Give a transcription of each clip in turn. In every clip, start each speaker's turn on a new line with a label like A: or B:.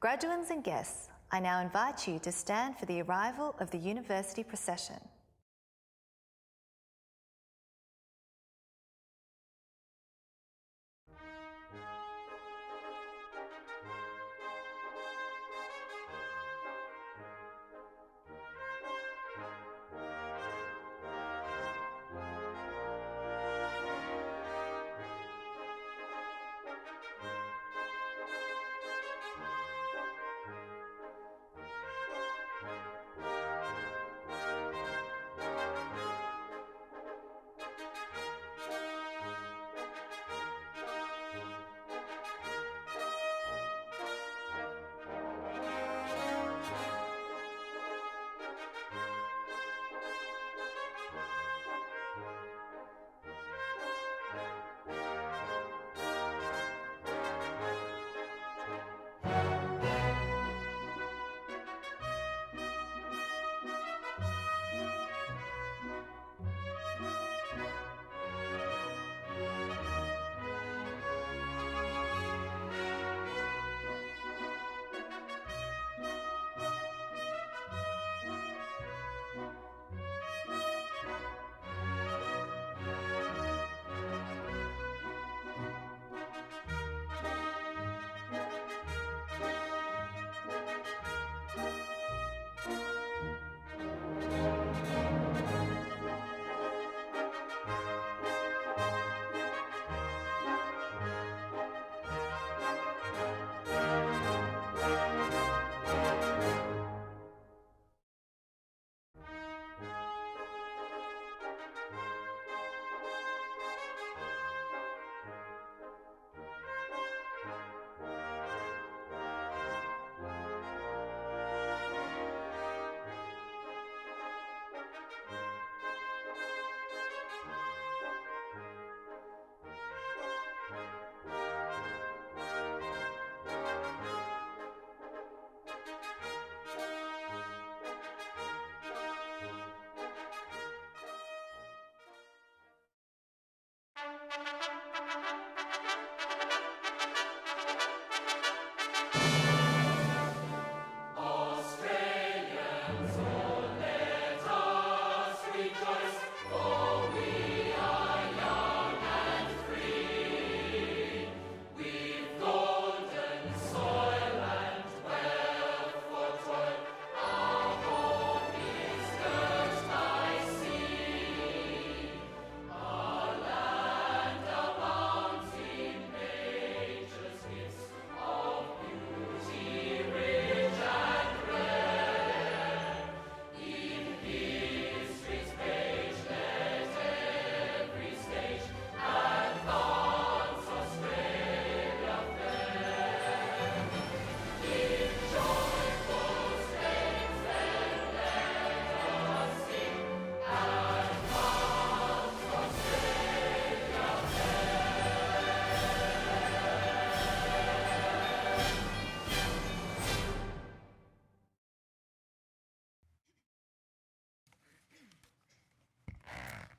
A: Graduands and guests, I now invite you to stand for the arrival of the university procession.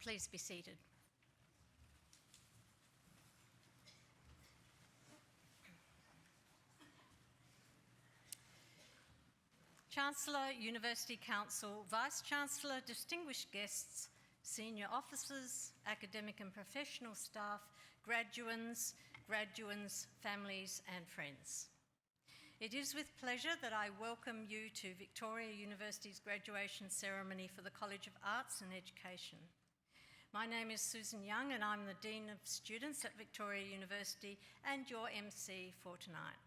B: Please be seated. Chancellor, University Council, Vice-Chancellor, distinguished guests, senior officers, academic and professional staff, graduands, families and friends. It is with pleasure that I welcome you to Victoria University's graduation ceremony for the College of Arts and Education. My name is Susan Young and I'm the Dean of Students at Victoria University and your MC for tonight.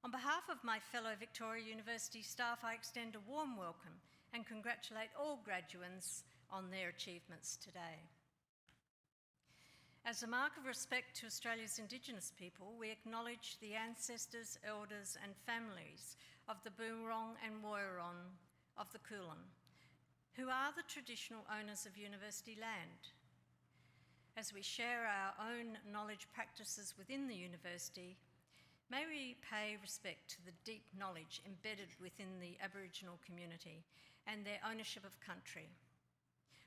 B: On behalf of my fellow Victoria University staff, I extend a warm welcome and congratulate all graduands on their achievements today. As a mark of respect to Australia's Indigenous people, we acknowledge the ancestors, elders and families of the Boonwurrung and Woiwurrung of the Kulin, who are the traditional owners of university land. As we share our own knowledge practices within the university, may we pay respect to the deep knowledge embedded within the Aboriginal community and their ownership of country.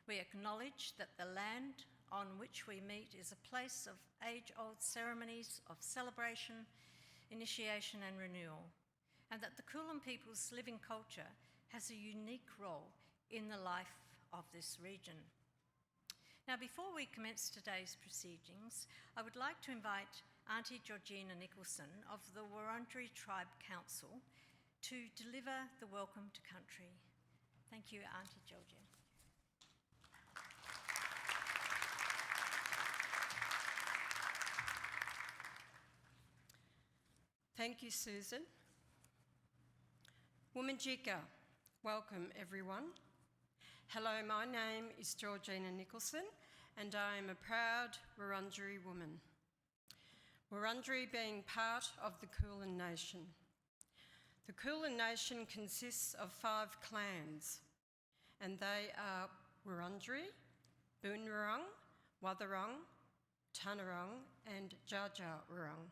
B: We acknowledge that the land on which we meet is a place of age-old ceremonies of celebration, initiation and renewal, and that the Kulin people's living culture has a unique role in the life of this region. Now, before we commence today's proceedings, I would like to invite Auntie Georgina Nicholson of the Wurundjeri Tribe Council to deliver the welcome to country. Thank you, Auntie Georgina.
C: Thank you, Susan. Wominjeka, welcome everyone. Hello, my name is Georgina Nicholson and I am a proud Wurundjeri woman. Wurundjeri being part of the Kulin Nation. The Kulin Nation consists of 5 clans and they are Wurundjeri, Boonwurrung, Wathaurong, Tanarong and Dja-Dja-Wurrung.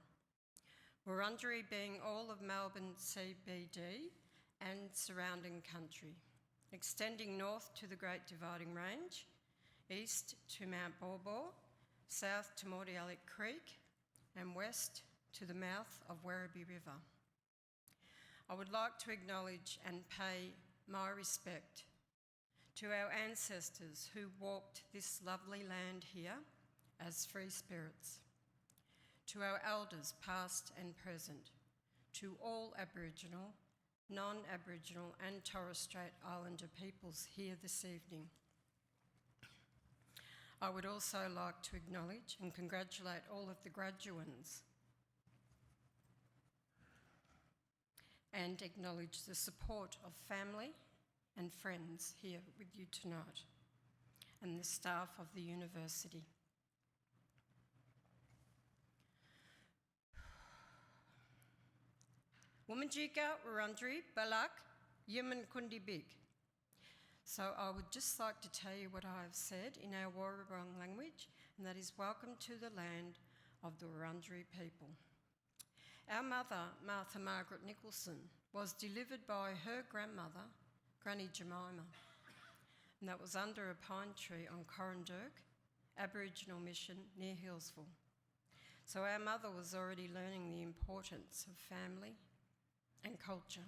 C: Wurundjeri being all of Melbourne CBD and surrounding country, extending north to the Great Dividing Range, east to Mount Baw, south to Mordialloc Creek and west to the mouth of Werribee River. I would like to acknowledge and pay my respect to our ancestors who walked this lovely land here as free spirits, to our elders past and present, to all Aboriginal, non-Aboriginal and Torres Strait Islander peoples here this evening. I would also like to acknowledge and congratulate all of the graduands and acknowledge the support of family and friends here with you tonight and the staff of the university. Wominjeka Wurundjeri Balak Yiman Kundi Big. So I would just like to tell you what I have said in our Woiwurrung language, and that is welcome to the land of the Wurundjeri people. Our mother, Martha Margaret Nicholson, was delivered by her grandmother, Granny Jemima, and that was under a pine tree on Corrandirk, Aboriginal mission near Hillsville. So our mother was already learning the importance of family and culture.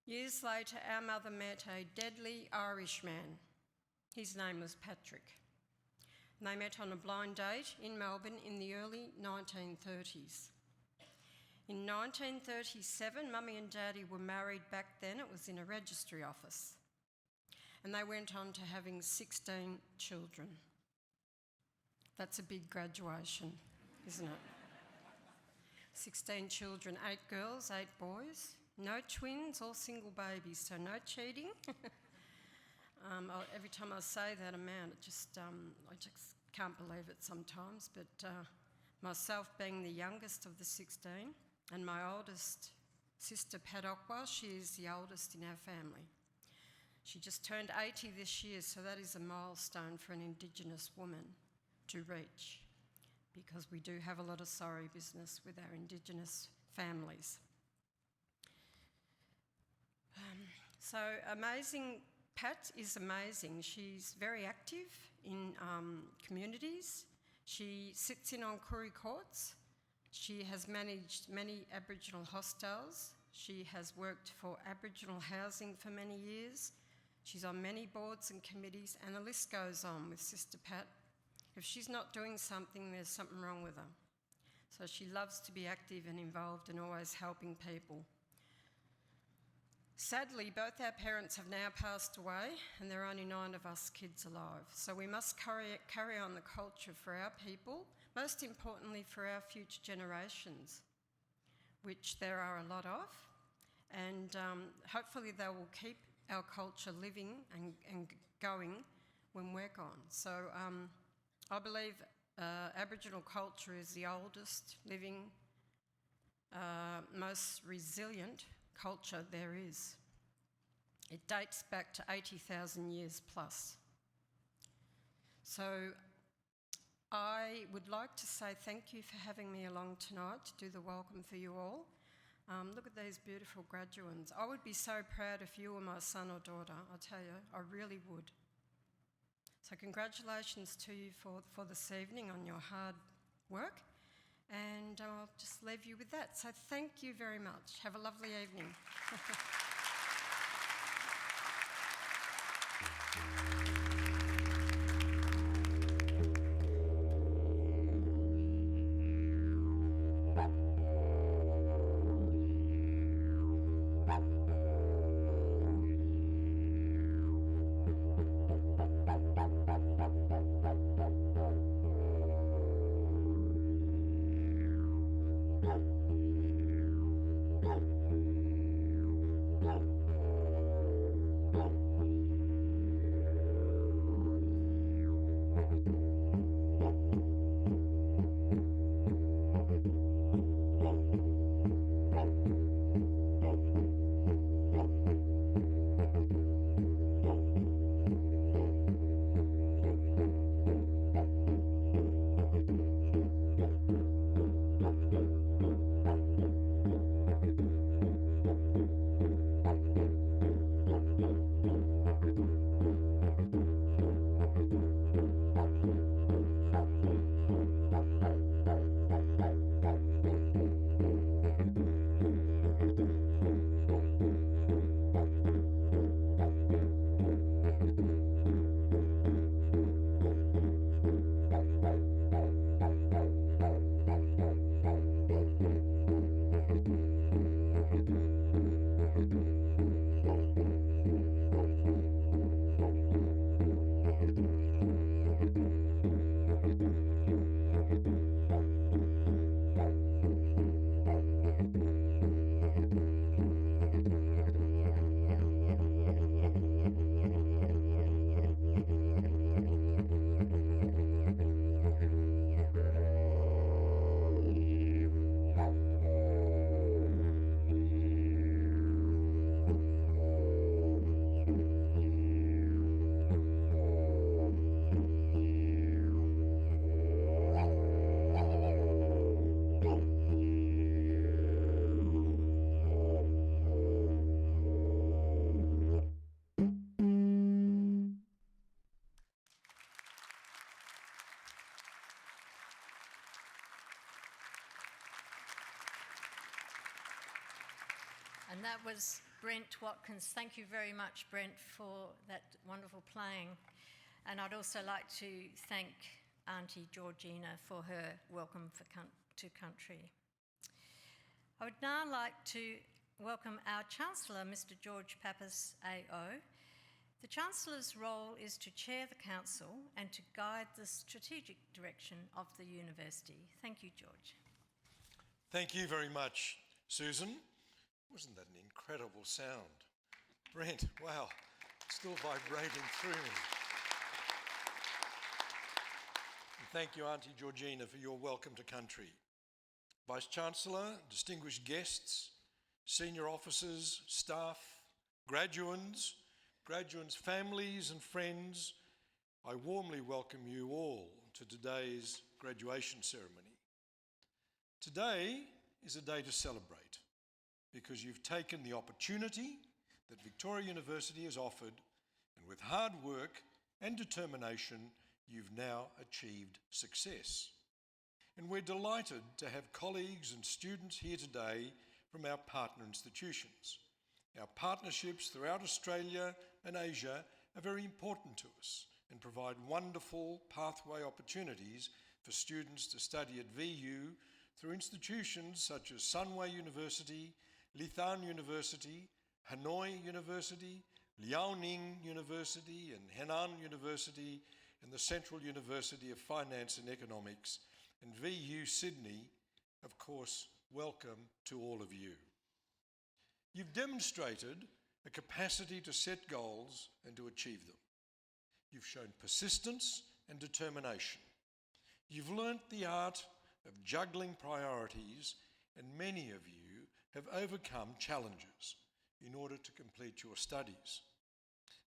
C: Years later, our mother met a deadly Irishman. His name was Patrick. And they met on a blind date in Melbourne in the early 1930s. In 1937, Mummy and Daddy were married back then. It was in a registry office. And they went on to having 16 children. That's a big graduation, isn't it? 16 children, 8 girls, 8 boys, no twins, all single babies, so no cheating. Every time I say that amount, I just can't believe it sometimes, but myself being the youngest of the 16 and my oldest sister, Pat Ockwell, she is the oldest in our family. She just turned 80 this year, so that is a milestone for an Indigenous woman to reach, because we do have a lot of sorry business with our Indigenous families. So amazing, Pat is amazing. She's very active in communities. She sits in on Koori courts. She has managed many Aboriginal hostels. She has worked for Aboriginal housing for many years. She's on many boards and committees, and the list goes on with Sister Pat. If she's not doing something, there's something wrong with her. So she loves to be active and involved and always helping people. Sadly, both our parents have now passed away, and there are only 9 of us kids alive. So we must carry on the culture for our people, most importantly for our future generations, which there are a lot of, and hopefully they will keep our culture living and going when we're gone. So I believe Aboriginal culture is the oldest living, most resilient culture there is. It dates back to 80,000 years plus. So I would like to say thank you for having me along tonight to do the welcome for you all. Look at these beautiful graduands. I would be so proud if you were my son or daughter, I tell you, I really would. So congratulations to you for this evening on your hard work, and I'll just leave you with that. So thank you very much. Have a lovely evening.
B: And that was Brent Watkins. Thank you very much, Brent, for that wonderful playing. And I'd also like to thank Auntie Georgina for her welcome to country. I would now like to welcome our Chancellor, Mr. George Pappas, AO. The Chancellor's role is to chair the Council and to guide the strategic direction of the University. Thank you, George.
D: Thank you very much, Susan. Wasn't that an incredible sound? Brent, wow, still vibrating through me. And thank you, Auntie Georgina, for your welcome to country. Vice-Chancellor, distinguished guests, senior officers, staff, graduands, families and friends, I warmly welcome you all to today's graduation ceremony. Today is a day to celebrate because you've taken the opportunity that Victoria University has offered, and with hard work and determination, you've now achieved success. And we're delighted to have colleagues and students here today from our partner institutions. Our partnerships throughout Australia and Asia are very important to us and provide wonderful pathway opportunities for students to study at VU through institutions such as Sunway University, Lithan University, Hanoi University, Liaoning University and Henan University, and the Central University of Finance and Economics, and VU Sydney. Of course, welcome to all of you. You've demonstrated a capacity to set goals and to achieve them. You've shown persistence and determination. You've learnt the art of juggling priorities, and many of you have overcome challenges in order to complete your studies.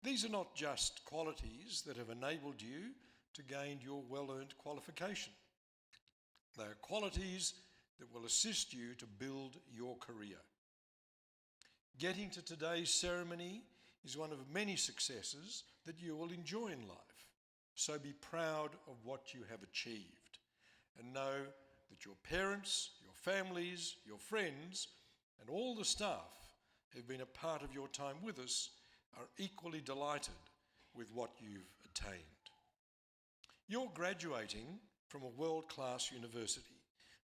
D: These are not just qualities that have enabled you to gain your well-earned qualification. They are qualities that will assist you to build your career. Getting to today's ceremony is one of many successes that you will enjoy in life. So be proud of what you have achieved and know that your parents, your families, your friends, and all the staff who have been a part of your time with us are equally delighted with what you've attained. You're graduating from a world-class university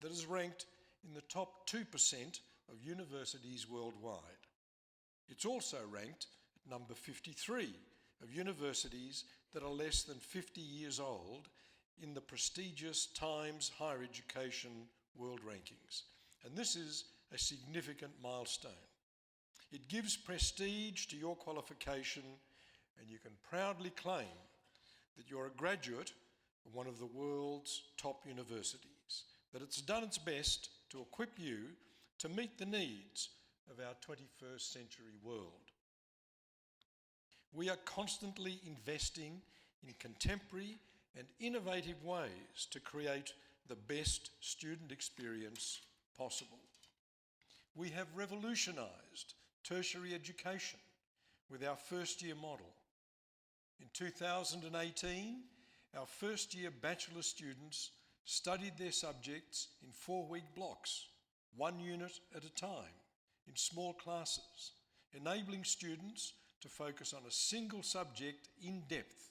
D: that is ranked in the top 2% of universities worldwide. It's also ranked at number 53 of universities that are less than 50 years old in the prestigious Times Higher Education World Rankings. And this is a significant milestone. It gives prestige to your qualification, and you can proudly claim that you're a graduate of one of the world's top universities, that it's done its best to equip you to meet the needs of our 21st century world. We are constantly investing in contemporary and innovative ways to create the best student experience possible. We have revolutionised tertiary education with our first-year model. In 2018, our first-year bachelor students studied their subjects in 4-week blocks, 1 unit at a time, in small classes, enabling students to focus on a single subject in depth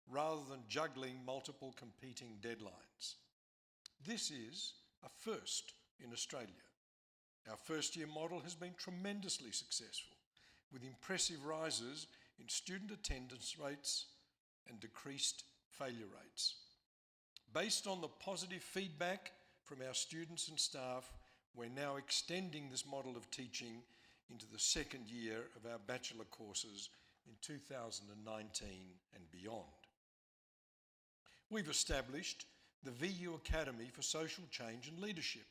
D: rather than juggling multiple competing deadlines. This is a first in Australia. Our first-year model has been tremendously successful, with impressive rises in student attendance rates and decreased failure rates. Based on the positive feedback from our students and staff, we're now extending this model of teaching into the second year of our bachelor courses in 2019 and beyond. We've established the VU Academy for Social Change and Leadership,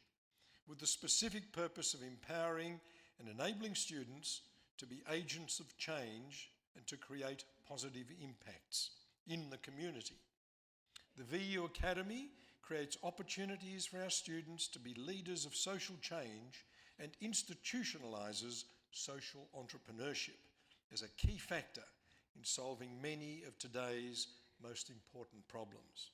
D: with the specific purpose of empowering and enabling students to be agents of change and to create positive impacts in the community. The VU Academy creates opportunities for our students to be leaders of social change and institutionalises social entrepreneurship as a key factor in solving many of today's most important problems.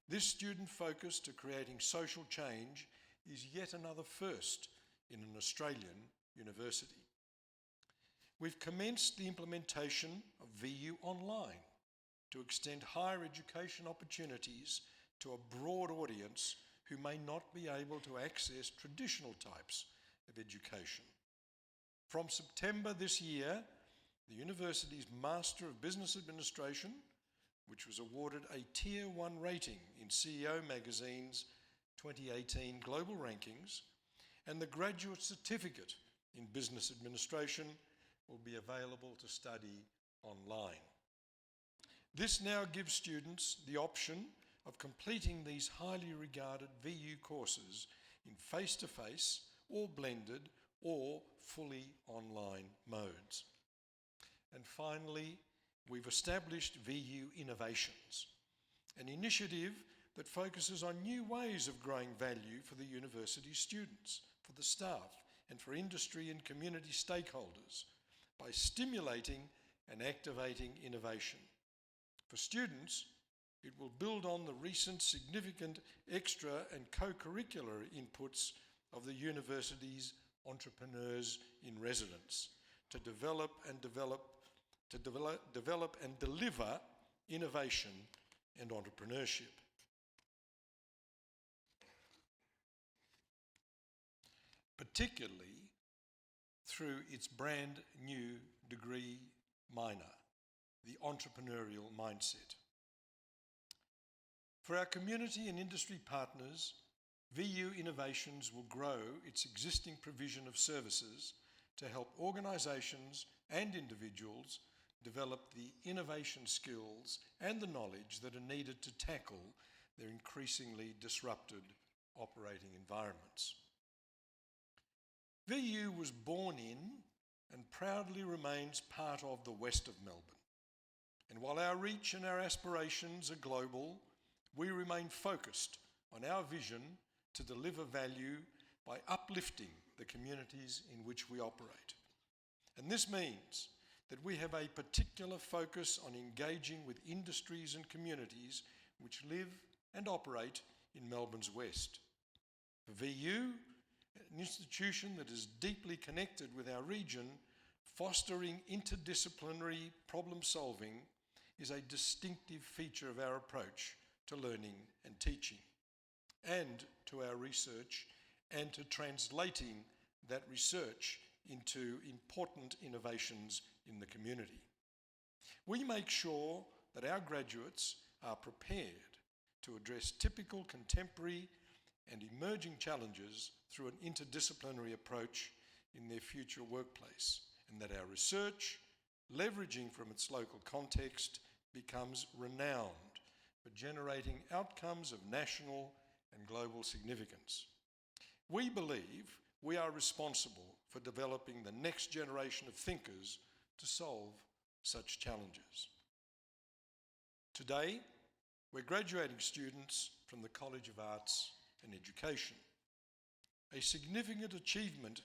D: This student focus to creating social change is yet another first in an Australian university. We've commenced the implementation of VU Online to extend higher education opportunities to a broad audience who may not be able to access traditional types of education. From September this year, the university's Master of Business Administration, which was awarded a Tier 1 rating in CEO Magazine's 2018 Global Rankings, and the Graduate Certificate in Business Administration will be available to study online. This now gives students the option of completing these highly regarded VU courses in face-to-face or blended or fully online modes. And finally, we've established VU Innovations, an initiative that focuses on new ways of growing value for the university students, for the staff, and for industry and community stakeholders by stimulating and activating innovation. For students, it will build on the recent significant extra and co-curricular inputs of the university's entrepreneurs in residence to develop and deliver innovation and entrepreneurship. Particularly through its brand new degree minor, the entrepreneurial mindset. For our community and industry partners, VU Innovations will grow its existing provision of services to help organisations and individuals develop the innovation skills and the knowledge that are needed to tackle their increasingly disrupted operating environments. VU was born in and proudly remains part of the west of Melbourne. And while our reach and our aspirations are global, we remain focused on our vision to deliver value by uplifting the communities in which we operate. And this means that we have a particular focus on engaging with industries and communities which live and operate in Melbourne's west. For VU, an institution that is deeply connected with our region, fostering interdisciplinary problem solving is a distinctive feature of our approach to learning and teaching, and to our research, and to translating that research into important innovations in the community. We make sure that our graduates are prepared to address typical contemporary and emerging challenges through an interdisciplinary approach in their future workplace, and that our research, leveraging from its local context, becomes renowned for generating outcomes of national and global significance. We believe we are responsible for developing the next generation of thinkers to solve such challenges. Today, we're graduating students from the College of Arts and Education. A significant achievement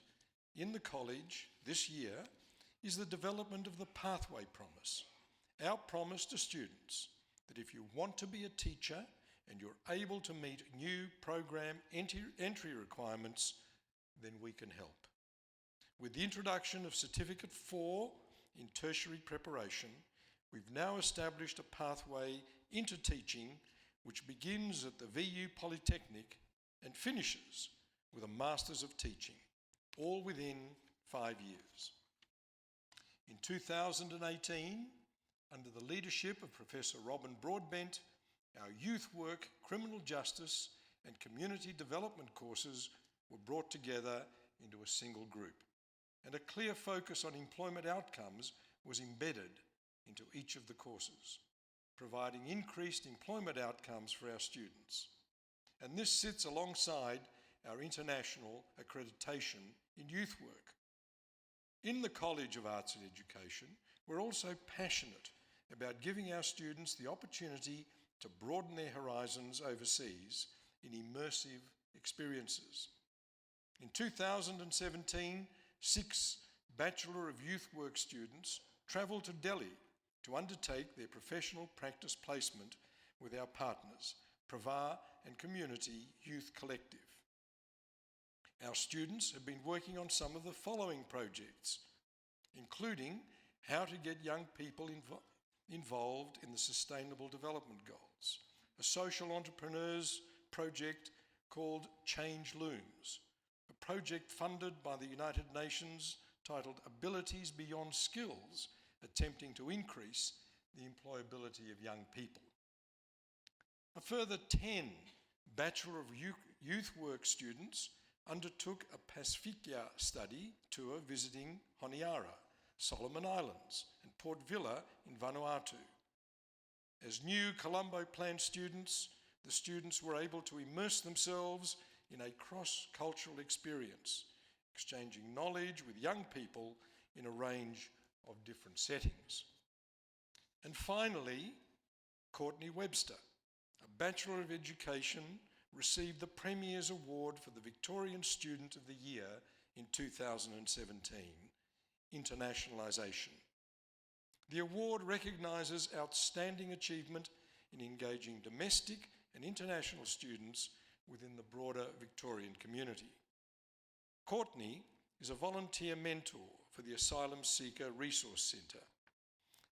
D: in the college this year is the development of the Pathway Promise, our promise to students that if you want to be a teacher and you're able to meet new program entry requirements, then we can help. With the introduction of Certificate 4 in tertiary preparation, we've now established a pathway into teaching which begins at the VU Polytechnic and finishes with a Masters of Teaching, all within 5 years. In 2018, under the leadership of Professor Robin Broadbent, our youth work, criminal justice and community development courses were brought together into a single group, and a clear focus on employment outcomes was embedded into each of the courses, providing increased employment outcomes for our students. And this sits alongside our international accreditation in youth work. In the College of Arts and Education, we're also passionate about giving our students the opportunity to broaden their horizons overseas in immersive experiences. In 2017, 6 Bachelor of Youth Work students travelled to Delhi to undertake their professional practice placement with our partners, Pravar and Community Youth Collective. Our students have been working on some of the following projects, including how to get young people involved in the Sustainable Development Goals, a social entrepreneurs project called Change Looms, a project funded by the United Nations titled Abilities Beyond Skills, attempting to increase the employability of young people. A further 10 Bachelor of Youth Work students undertook a Pacifica study tour visiting Honiara, Solomon Islands, and Port Vila in Vanuatu. As new Colombo Plan students, the students were able to immerse themselves in a cross-cultural experience, exchanging knowledge with young people in a range of different settings. And finally, Courtney Webster, a Bachelor of Education, received the Premier's Award for the Victorian Student of the Year in 2017, Internationalisation. The award recognises outstanding achievement in engaging domestic and international students within the broader Victorian community. Courtney is a volunteer mentor for the Asylum Seeker Resource Centre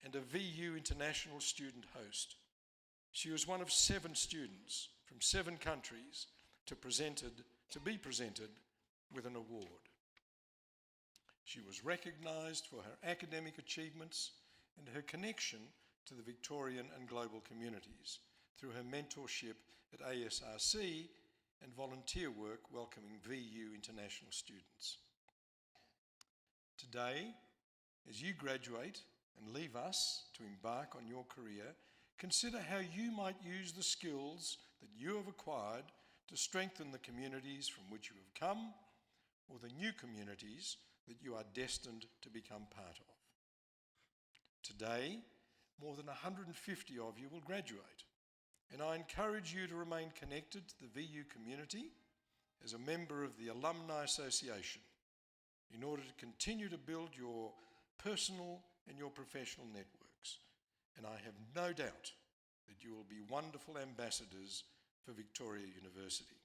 D: and a VU International student host. She was one of 7 students from 7 countries to be presented with an award. She was recognised for her academic achievements and her connection to the Victorian and global communities through her mentorship at ASRC and volunteer work welcoming VU international students. Today, as you graduate and leave us to embark on your career, consider how you might use the skills that you have acquired to strengthen the communities from which you have come or the new communities that you are destined to become part of. Today, more than 150 of you will graduate, and I encourage you to remain connected to the VU community as a member of the Alumni Association in order to continue to build your personal and your professional networks. And I have no doubt that you will be wonderful ambassadors for Victoria University.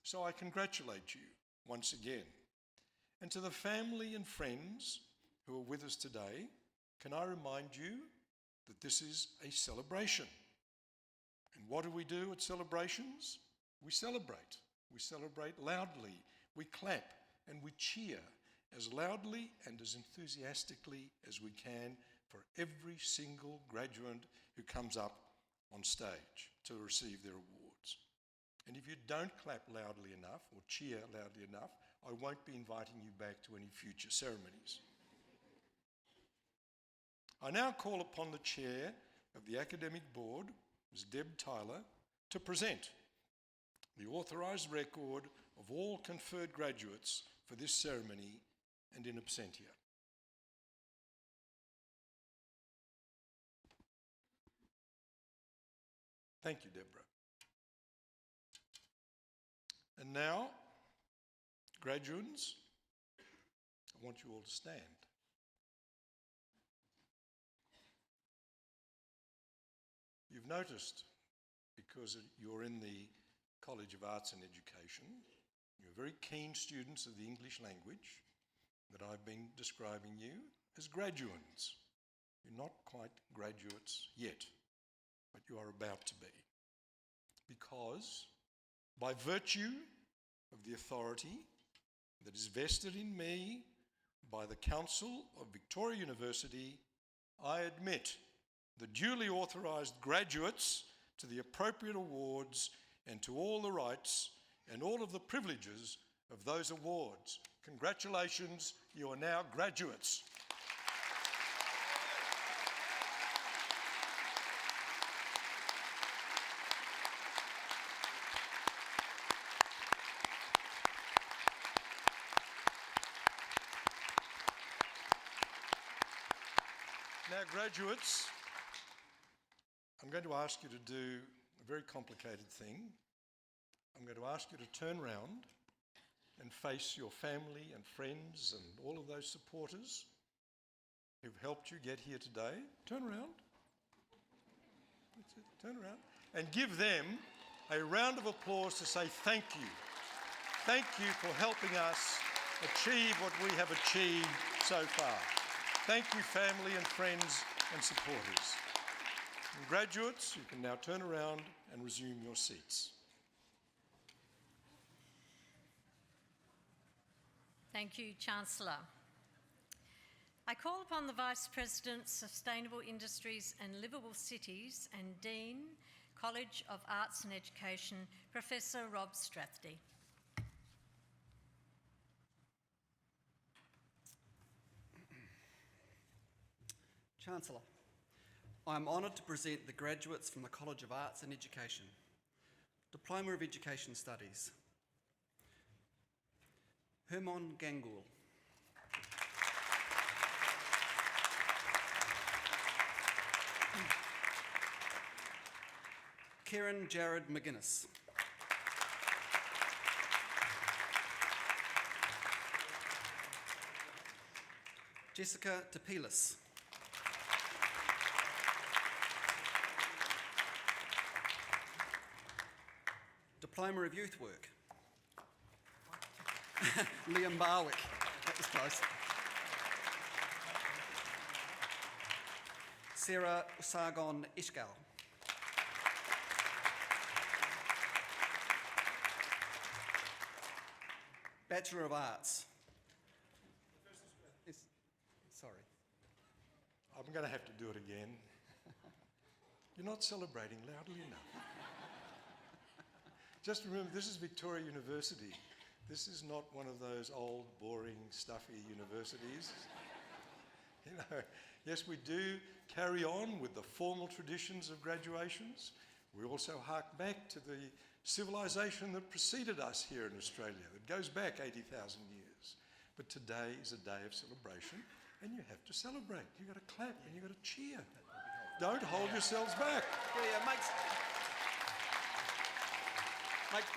D: So I congratulate you once again. And to the family and friends who are with us today, can I remind you that this is a celebration. And what do we do at celebrations? We celebrate. We celebrate loudly. We clap and we cheer as loudly and as enthusiastically as we can for every single graduate who comes up on stage to receive their awards. And if you don't clap loudly enough or cheer loudly enough, I won't be inviting you back to any future ceremonies. I now call upon the chair of the academic board, Ms. Deb Tyler, to present the authorised record of all conferred graduates for this ceremony and in absentia. Thank you, Deborah. And now, graduands, I want you all to stand. You've noticed, because you're in the College of Arts and Education, you're very keen students of the English language, that I've been describing you as graduands. You're not quite graduates yet, but you are about to be. Because by virtue of the authority that is vested in me by the Council of Victoria University, I admit the duly authorised graduates to the appropriate awards and to all the rights and all of the privileges of those awards. Congratulations, you are now graduates. Now, graduates, I'm going to ask you to do a very complicated thing. I'm going to ask you to turn round and face your family and friends and all of those supporters who've helped you get here today. Turn around. That's it. Turn around. And give them a round of applause to say thank you. Thank you for helping us achieve what we have achieved so far. Thank you, family and friends and supporters. And graduates, you can now turn around and resume your seats.
B: Thank you, Chancellor. I call upon the Vice President, Sustainable Industries and Livable Cities and Dean, College of Arts and Education, Professor Rob Strathdy.
E: Chancellor, I am honoured to present the graduates from the College of Arts and Education. Diploma of Education Studies. Hermon Gangool. Kieran Jared McGuinness. Jessica Tapilis. Diploma of Youth Work. Liam Barwick. Just close. Sarah Sargon Ishgal. Bachelor of Arts. Yes. Sorry.
D: I'm going to have to do it again. You're not celebrating loudly enough. Just remember, this is Victoria University. This is not one of those old, boring, stuffy universities. You know, yes, we do carry on with the formal traditions of graduations. We also hark back to the civilization that preceded us here in Australia. It goes back 80,000 years. But today is a day of celebration, and you have to celebrate. You've got to clap and you've got to cheer. Don't hold yourselves back.
E: Yeah,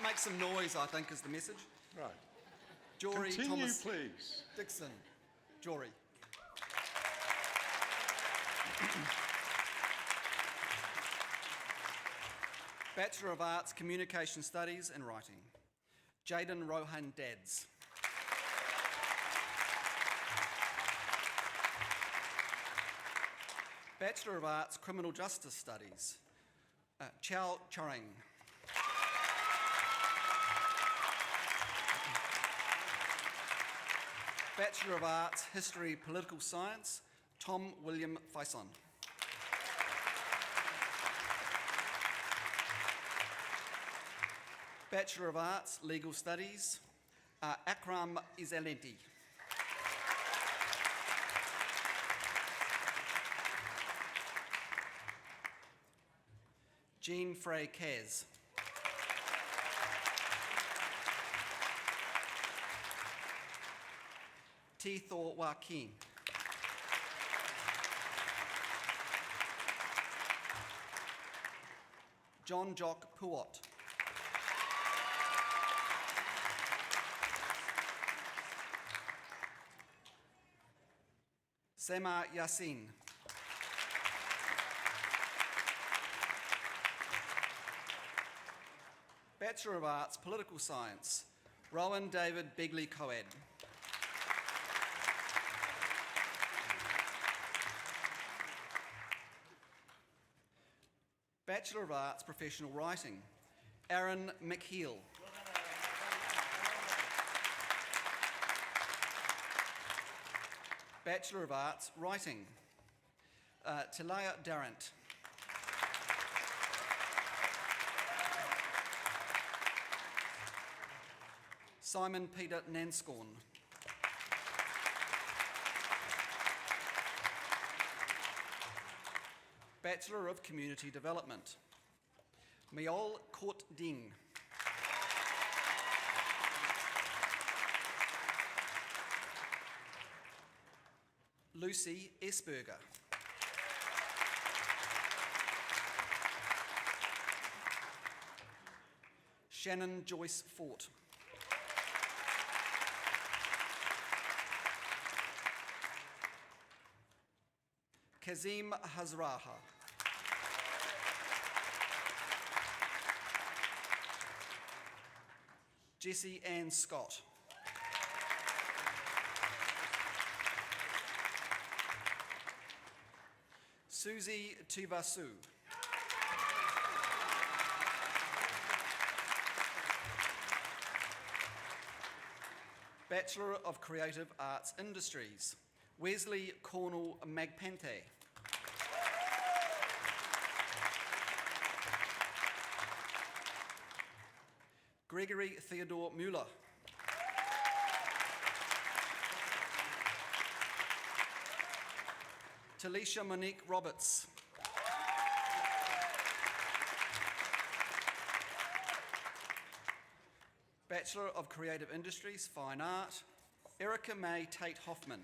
E: make some noise, I think, is the message.
D: Right.
E: Jory
D: Continue,
E: Thomas
D: please.
E: Dixon. Jory. Bachelor of Arts, Communication Studies and Writing. Jaden Rohan Dads. Bachelor of Arts, Criminal Justice Studies. Chow Chorang. Bachelor of Arts, History, Political Science, Tom William Faison. Bachelor of Arts, Legal Studies, Akram Izalenti. Jean Frey Kaz. T. Thor Joaquin. John Jock Puot. Sema Yassin. Bachelor of Arts, Political Science, Rowan David Begley Coed. Bachelor of Arts, Professional Writing, Aaron McHeel. Bachelor of Arts, Writing, Talaya Darrant. Simon Peter Nanscorn. Bachelor of Community Development, Meol Court Ding. Lucy Esberger. Shannon Joyce Fort. Kazim Hazraha. Jessie Ann Scott. Susie Tivasu. Bachelor of Creative Arts Industries, Wesley Cornell Magpante. Gregory Theodore Mueller. Talisha Monique Roberts. Bachelor of Creative Industries, Fine Art, Erica May Tate Hoffman.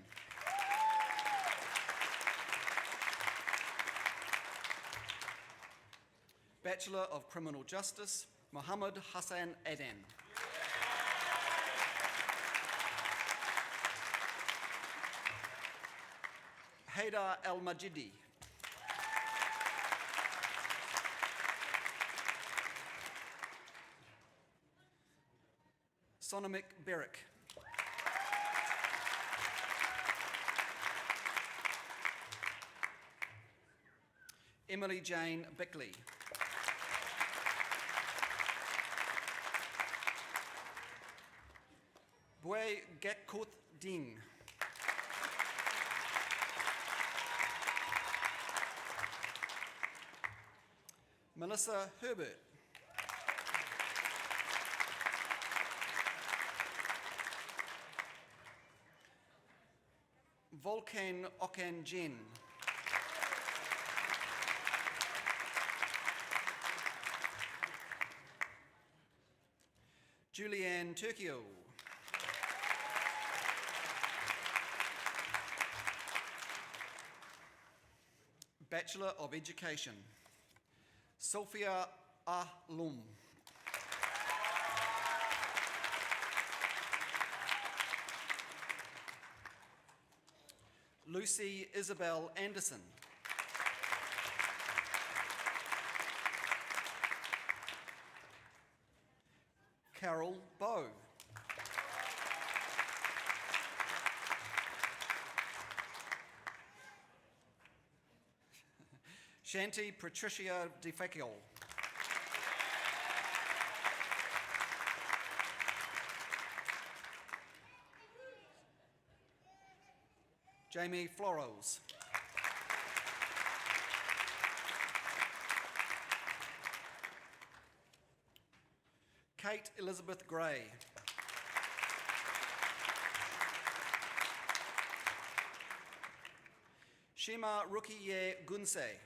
E: Bachelor of Criminal Justice, Mohammed Hassan Adan. Haydar Al-Majidi. Sonomik Berrick. Emily Jane Bickley. Bue Gakkut Ding. Melissa Herbert. Volkan Okan Jen. Julianne Turkio. Bachelor of Education, Sophia Alum. Lucy Isabel Anderson. Carol Bow. Shanti Patricia DeFaccio. Jamie Florals. Kate Elizabeth Gray. Shema Rukiye Gunse.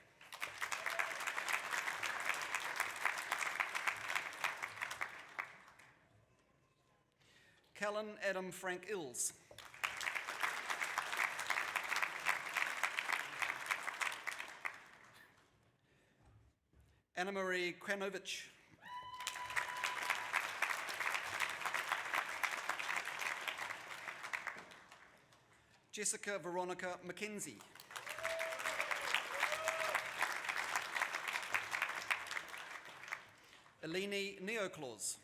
E: Callan Adam Frank Ills. Anna Marie Kranovich. Jessica Veronica McKenzie. Eleni Neoclaus.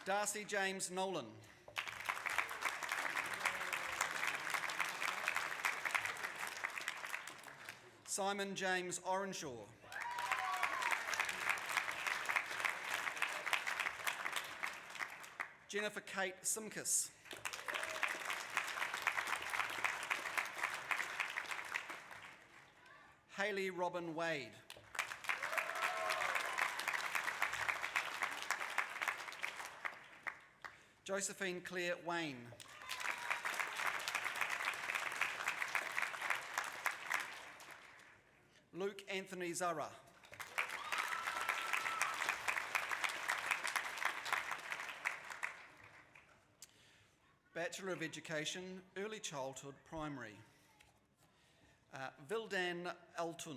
E: Darcy James Nolan. Simon James Orenshaw. Jennifer Kate Simkus. Hayley Robin Wade. Josephine Claire Wayne. Luke Anthony Zara. Bachelor of Education, Early Childhood Primary. Vildan Altun.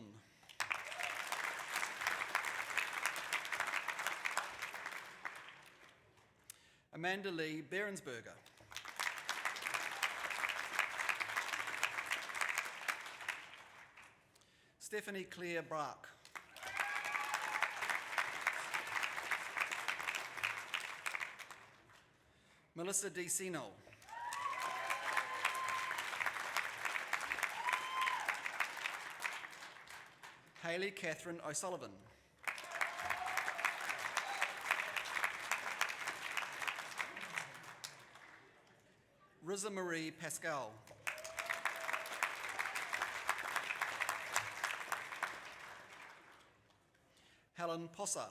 E: Amanda Lee Berensberger. Stephanie Claire Brack. Melissa DeCino. Hayley Catherine O'Sullivan. Riza Marie Pascal. Helen Possa.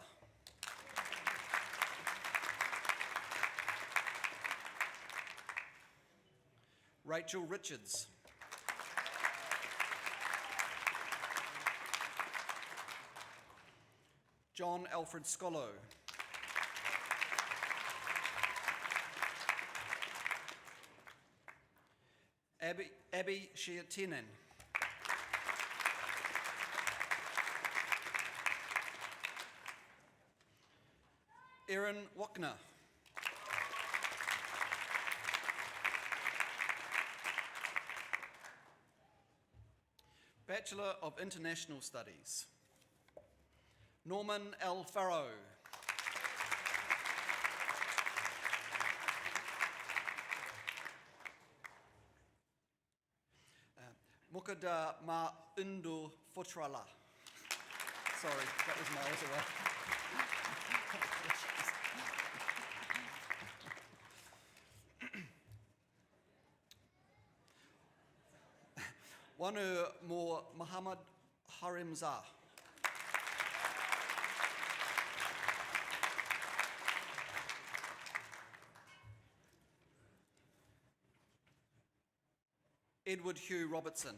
E: Rachel Richards. John Alfred Scolo. Abby Shiatinen. Erin Wachner. Bachelor of International Studies, Norman L. Farrow. Bukada ma undu futrala. Sorry, that was miles away. Wanu Mo Muhammad Harimza. Edward Hugh Robertson.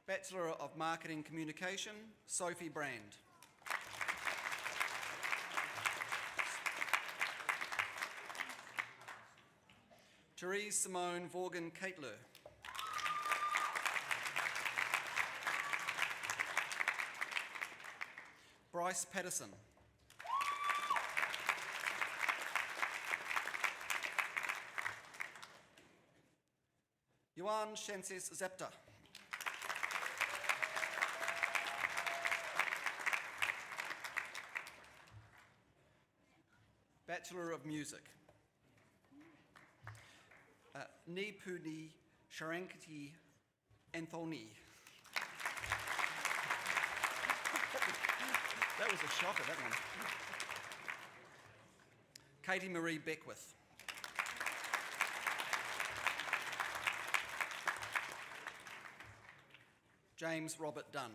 E: Bachelor of Marketing Communication, Sophie Brand. Therese Simone Vaughan Caitler. Bryce Patterson. Yuan Shanses Zapta. Bachelor of Music. Nipuni Sharankati Anthony. That was a shocker, that one. Katie Marie Beckwith. James Robert Dunn.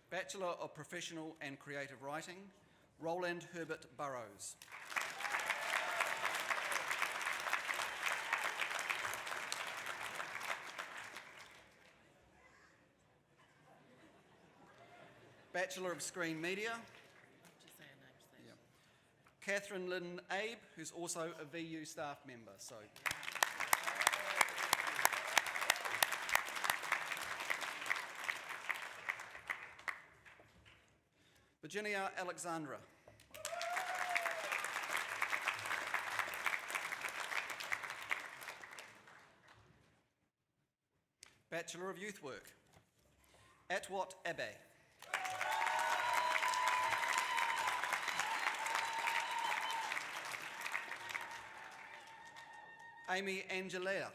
E: Bachelor of Professional and Creative Writing, Roland Herbert Burrows. Bachelor of Screen Media, Catherine Lynn Abe, who's also a VU staff member. So, Virginia Alexandra. Bachelor of Youth Work, Atwat Abe. Amy Angelea.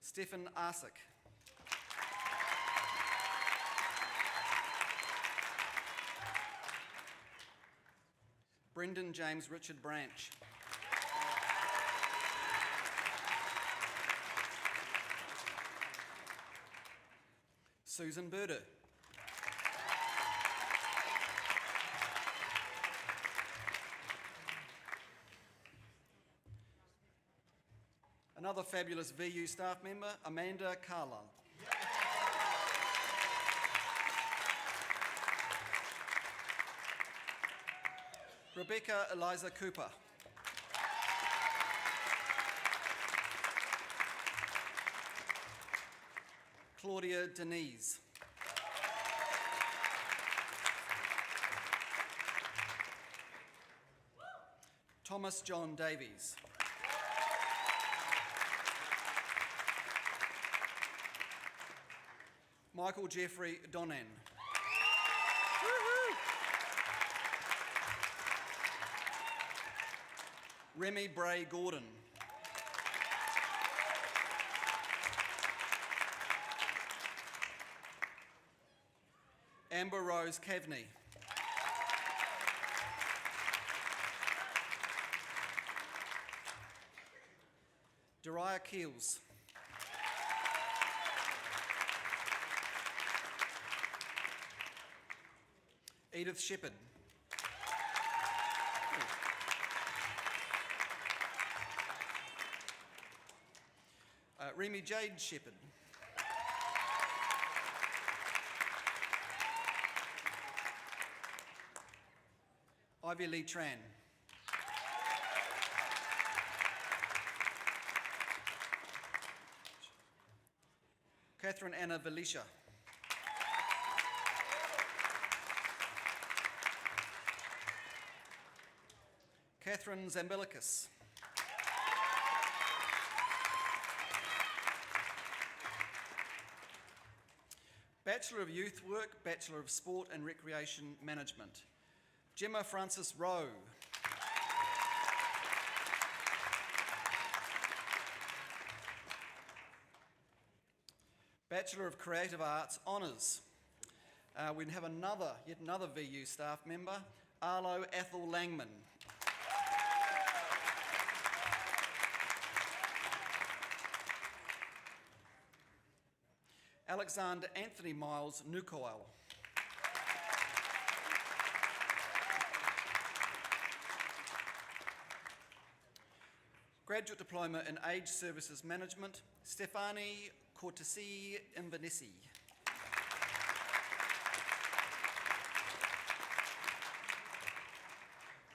E: Stephen Arsick. Brendan James Richard Branch. Susan Burder. Another fabulous VU staff member, Amanda Carlisle. Rebecca Eliza Cooper. Claudia Denise. Thomas John Davies. Michael Jeffrey Donan. Remy Bray Gordon. Amber Rose Cavney. Dariah Keels. Edith Shepherd. Remy Jade Shepherd. Ivy Lee Tran. Catherine Anna Valicia. Catherine Zambelikis. Bachelor of Youth Work, Bachelor of Sport and Recreation Management, Gemma Francis Rowe. Bachelor of Creative Arts Honours. We have yet another VU staff member, Arlo Athol Langman. Alexander Anthony Miles Nukoel. Graduate Diploma in Age Services Management, Stefani Cortesi Invenissi.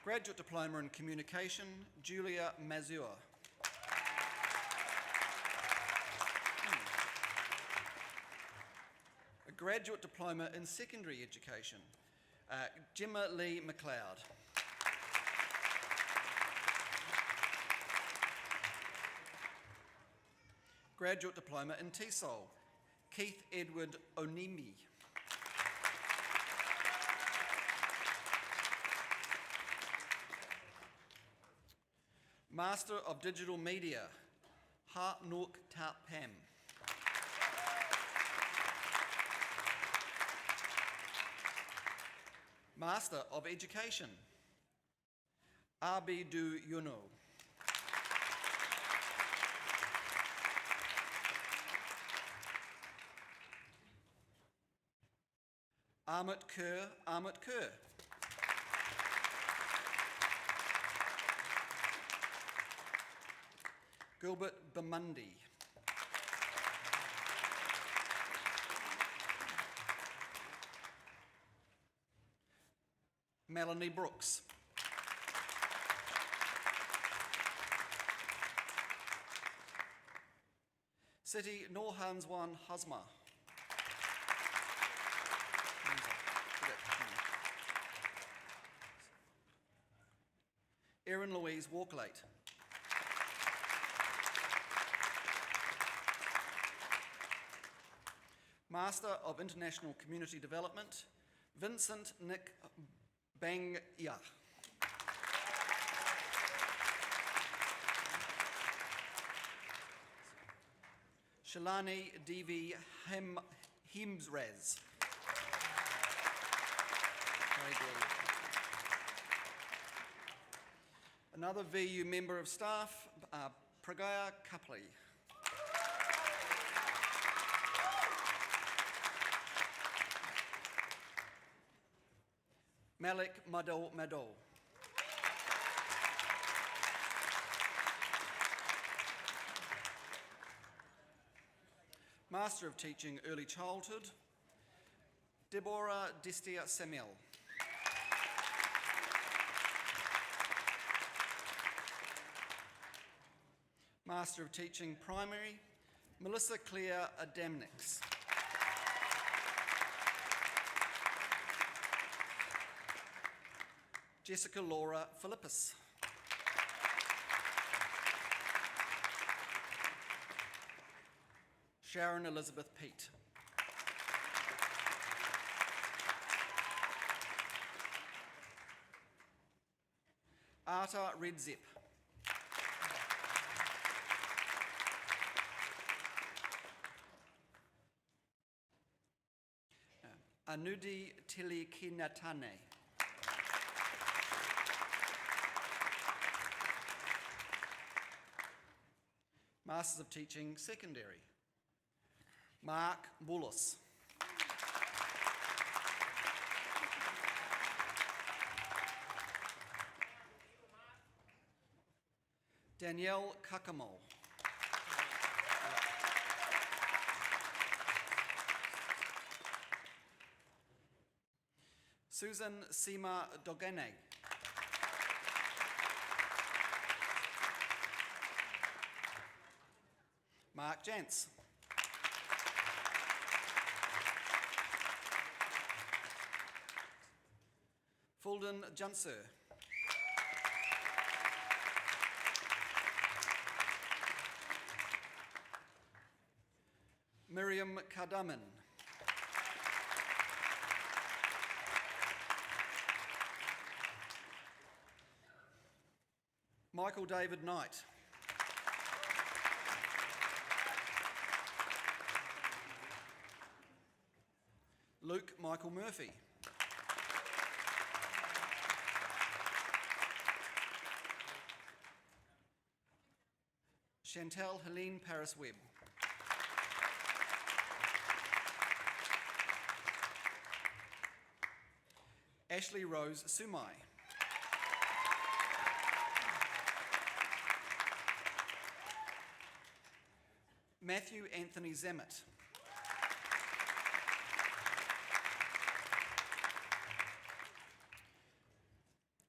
E: Graduate Diploma in Communication, Julia Mazur. A Graduate Diploma in Secondary Education, Gemma Lee McLeod. Graduate Diploma in TESOL, Keith Edward Onimi. Master of Digital Media, Ha Nuk Ta Pam. Master of Education, Abidu Yuno. Amit Kerr. Gilbert Bamundi. Melanie Brooks. Siti Norhanswan Hasma. Erin Louise Walklate. Master of International Community Development, Vincent Nick Bangya. Shalani Devi Himsraz. Another VU member of staff, Pragaya Kapli. Malik Madol. Master of Teaching Early Childhood, Deborah Destia Samuel. Master of Teaching Primary, Melissa Claire Adamnix. Jessica Laura Philippus. Sharon Elizabeth Peat. Arta Redzip. Anudi Tilikinatane. Masters of Teaching Secondary, Mark Bullis. Danielle Kakamol. Susan Sima Dogane. Mark Jantz. Fulden Junser. Miriam Kardaman. Michael David Knight. Luke Michael Murphy. Chantal Helene Paris-Webb. Ashley Rose Sumai. Matthew Anthony Zammit.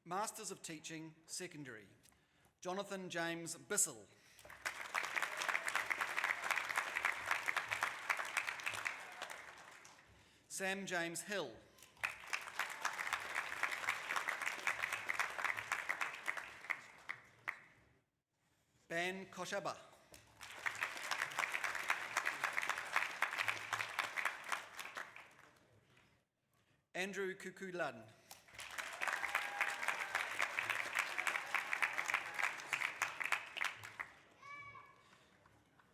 E: Masters of Teaching, Secondary, Jonathan James Bissell. Sam James Hill. Ban Koshaba. Andrew Kukulan.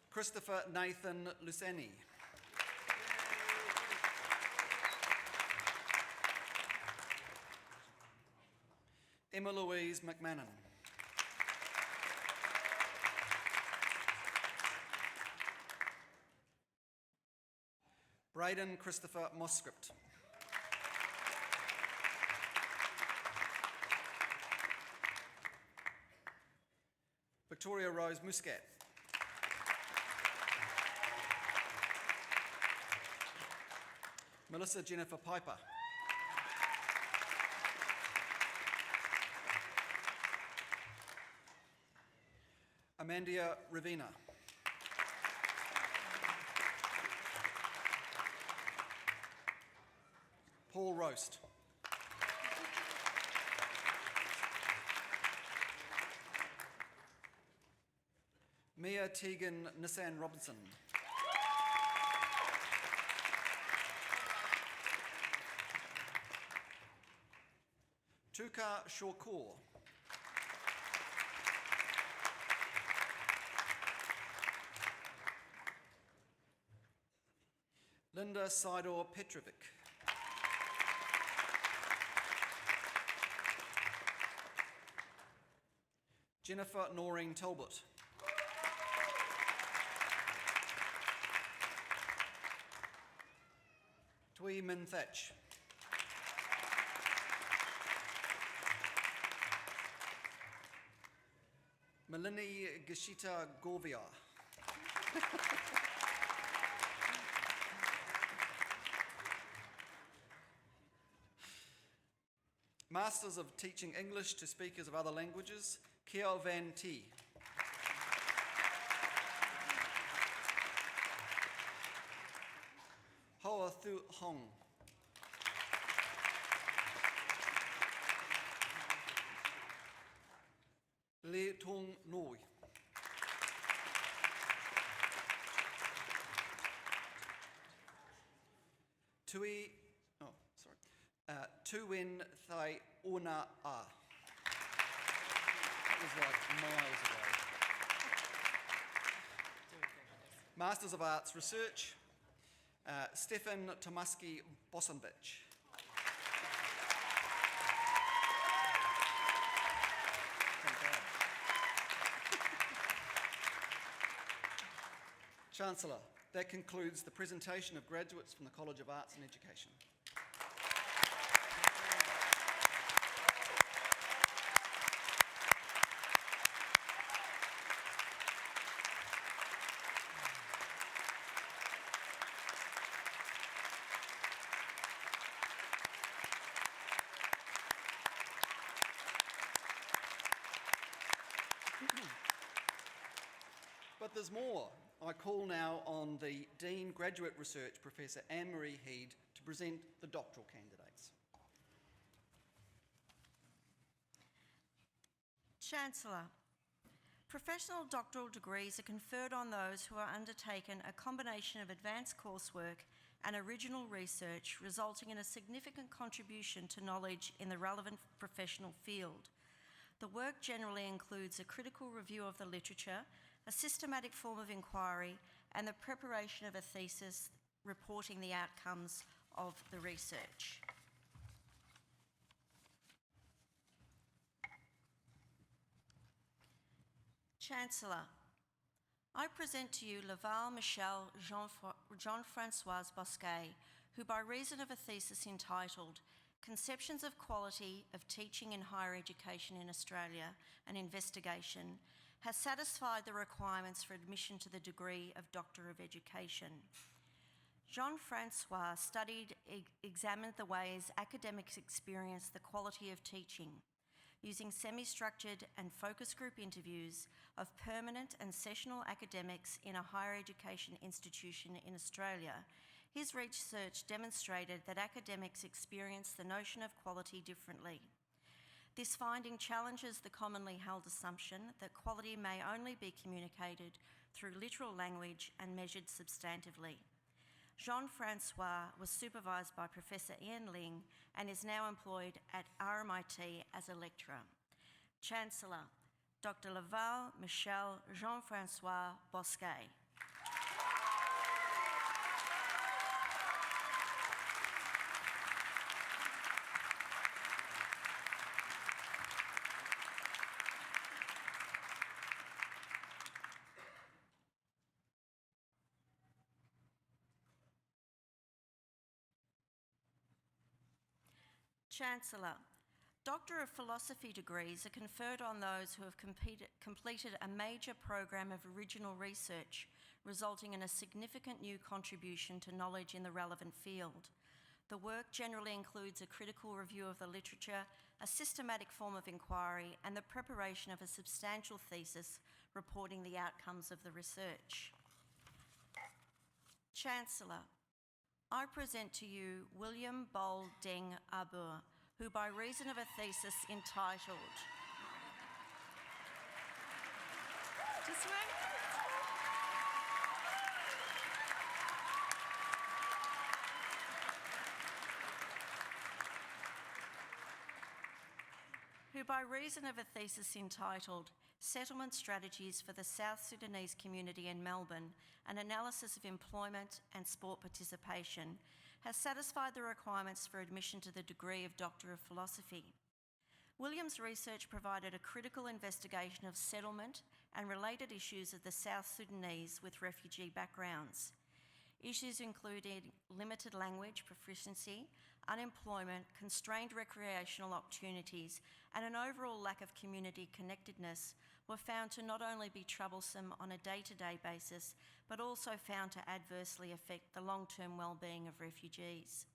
E: Christopher Nathan Lusani. Emma Louise McMahon. Braden Christopher Moscript. Victoria Rose Muscat. Melissa Jennifer Piper. Amandia Ravina. Paul Roast. Mia Tegan Nissan Robinson. Tuka Shorkor. Linda Sidor Petrovic. Jennifer Noreen Talbot. Tui Min Thatch. Malini Gishita Gorvia. Masters of Teaching English to Speakers of Other Languages, Keo Van T. Hoa Thu Hong. Le Tong Noi. Tui, Tuwin Thai Una A. It was like miles away. Masters of Arts Research, Stefan Tomaski Bosanvich. Chancellor, that concludes the presentation of graduates from the College of Arts and Education. But there's more. I call now on the Dean Graduate Research, Professor Anne-Marie Heed, to present the doctoral candidates.
F: Chancellor, professional doctoral degrees are conferred on those who have undertaken a combination of advanced coursework and original research, resulting in a significant contribution to knowledge in the relevant professional field. The work generally includes a critical review of the literature, a systematic form of inquiry, and the preparation of a thesis reporting the outcomes of the research. Chancellor, I present to you Laval Michel Jean-François Bosquet, who by reason of a thesis entitled Conceptions of Quality of Teaching in Higher Education in Australia, an Investigation, has satisfied the requirements for admission to the degree of Doctor of Education. Jean-François examined the ways academics experience the quality of teaching, using semi-structured and focus group interviews of permanent and sessional academics in a higher education institution in Australia. His research demonstrated that academics experience the notion of quality differently. This finding challenges the commonly held assumption that quality may only be communicated through literal language and measured substantively. Jean-François was supervised by Professor Ian Ling and is now employed at RMIT as a lecturer. Chancellor, Dr. Laval Michel Jean-François Bosquet. Chancellor, Doctor of Philosophy degrees are conferred on those who have completed a major program of original research, resulting in a significant new contribution to knowledge in the relevant field. The work generally includes a critical review of the literature, a systematic form of inquiry, and the preparation of a substantial thesis reporting the outcomes of the research. Chancellor, I present to you William Bol Deng Abur, who by reason of a thesis entitled Settlement Strategies for the South Sudanese Community in Melbourne, an analysis of employment and sport participation, has satisfied the requirements for admission to the degree of Doctor of Philosophy. William's research provided a critical investigation of settlement and related issues of the South Sudanese with refugee backgrounds. Issues included limited language proficiency, unemployment, constrained recreational opportunities, and an overall lack of community connectedness were found to not only be troublesome on a day-to-day basis, but also found to adversely affect the long-term well-being of refugees.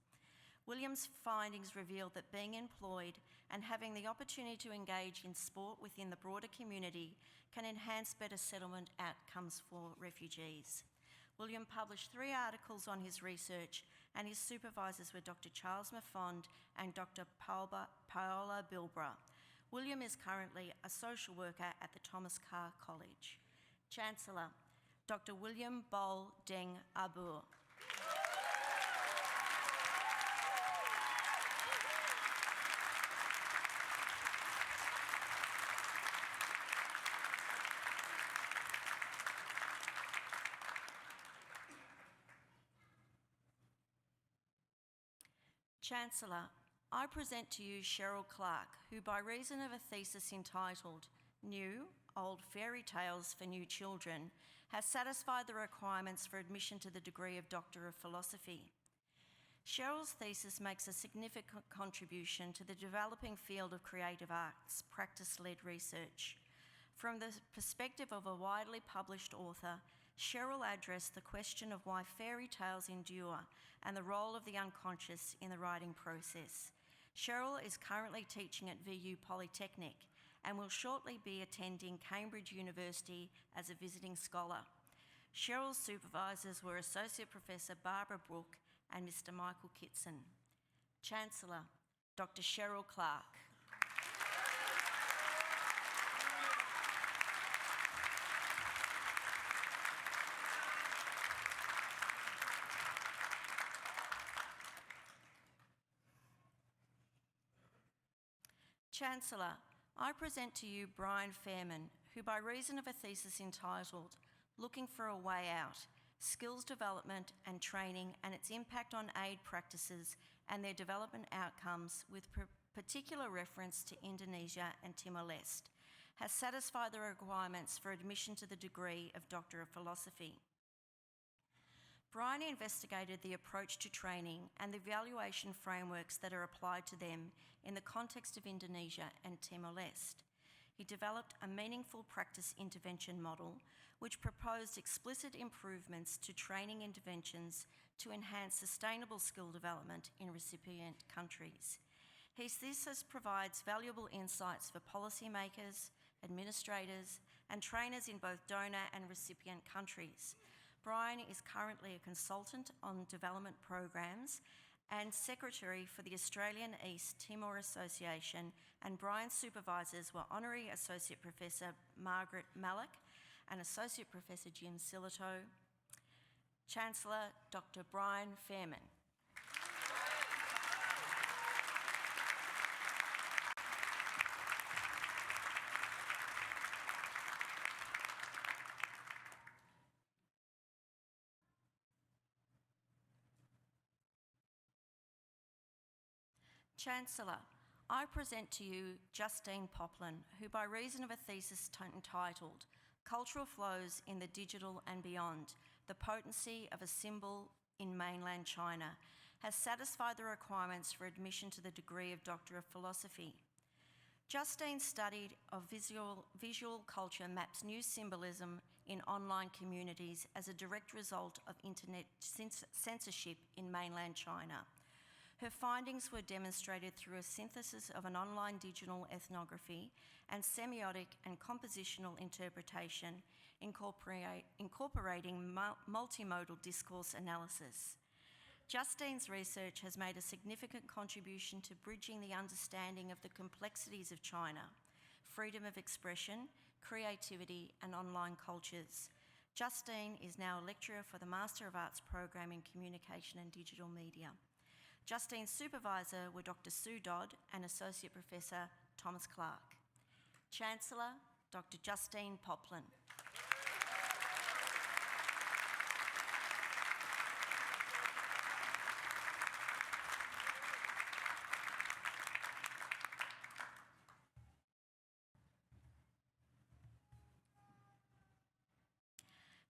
F: Williams' findings revealed that being employed and having the opportunity to engage in sport within the broader community can enhance better settlement outcomes for refugees. William published 3 articles on his research, and his supervisors were Dr. Charles Maffond and Dr. Paola Bilbra. William is currently a social worker at the Thomas Carr College. Chancellor, Dr. William Bol Deng Abur. Chancellor, I present to you Cheryl Clark, who by reason of a thesis entitled New, Old Fairy Tales for New Children, has satisfied the requirements for admission to the degree of Doctor of Philosophy. Cheryl's thesis makes a significant contribution to the developing field of creative arts, practice-led research. From the perspective of a widely published author, Cheryl addressed the question of why fairy tales endure and the role of the unconscious in the writing process. Cheryl is currently teaching at VU Polytechnic and will shortly be attending Cambridge University as a visiting scholar. Cheryl's supervisors were Associate Professor Barbara Brooke and Mr. Michael Kitson. Chancellor, Dr. Cheryl Clark. Chancellor, I present to you Brian Fairman, who by reason of a thesis entitled Looking for a Way Out, Skills Development and Training and its Impact on Aid Practices and Their Development Outcomes with particular reference to Indonesia and Timor-Leste, has satisfied the requirements for admission to the degree of Doctor of Philosophy. Brian investigated the approach to training and the evaluation frameworks that are applied to them in the context of Indonesia and Timor-Leste. He developed a meaningful practice intervention model which proposed explicit improvements to training interventions to enhance sustainable skill development in recipient countries. His thesis provides valuable insights for policymakers, administrators, and trainers in both donor and recipient countries. Brian is currently a consultant on development programs and secretary for the Australian East Timor Association, and Brian's supervisors were Honorary Associate Professor Margaret Malik and Associate Professor Jim Silito, Chancellor Dr. Brian Fairman. Chancellor, I present to you Justine Poplin, who by reason of a thesis entitled Cultural Flows in the Digital and Beyond, the Potency of a Symbol in Mainland China, has satisfied the requirements for admission to the degree of Doctor of Philosophy. Justine's study of visual culture maps new symbolism in online communities as a direct result of internet censorship in mainland China. Her findings were demonstrated through a synthesis of an online digital ethnography and semiotic and compositional interpretation, incorporating multimodal discourse analysis. Justine's research has made a significant contribution to bridging the understanding of the complexities of China, freedom of expression, creativity, and online cultures. Justine is now a lecturer for the Master of Arts program in Communication and Digital Media. Justine's supervisor were Dr. Sue Dodd and Associate Professor Thomas Clark. Chancellor, Dr. Justine Poplin.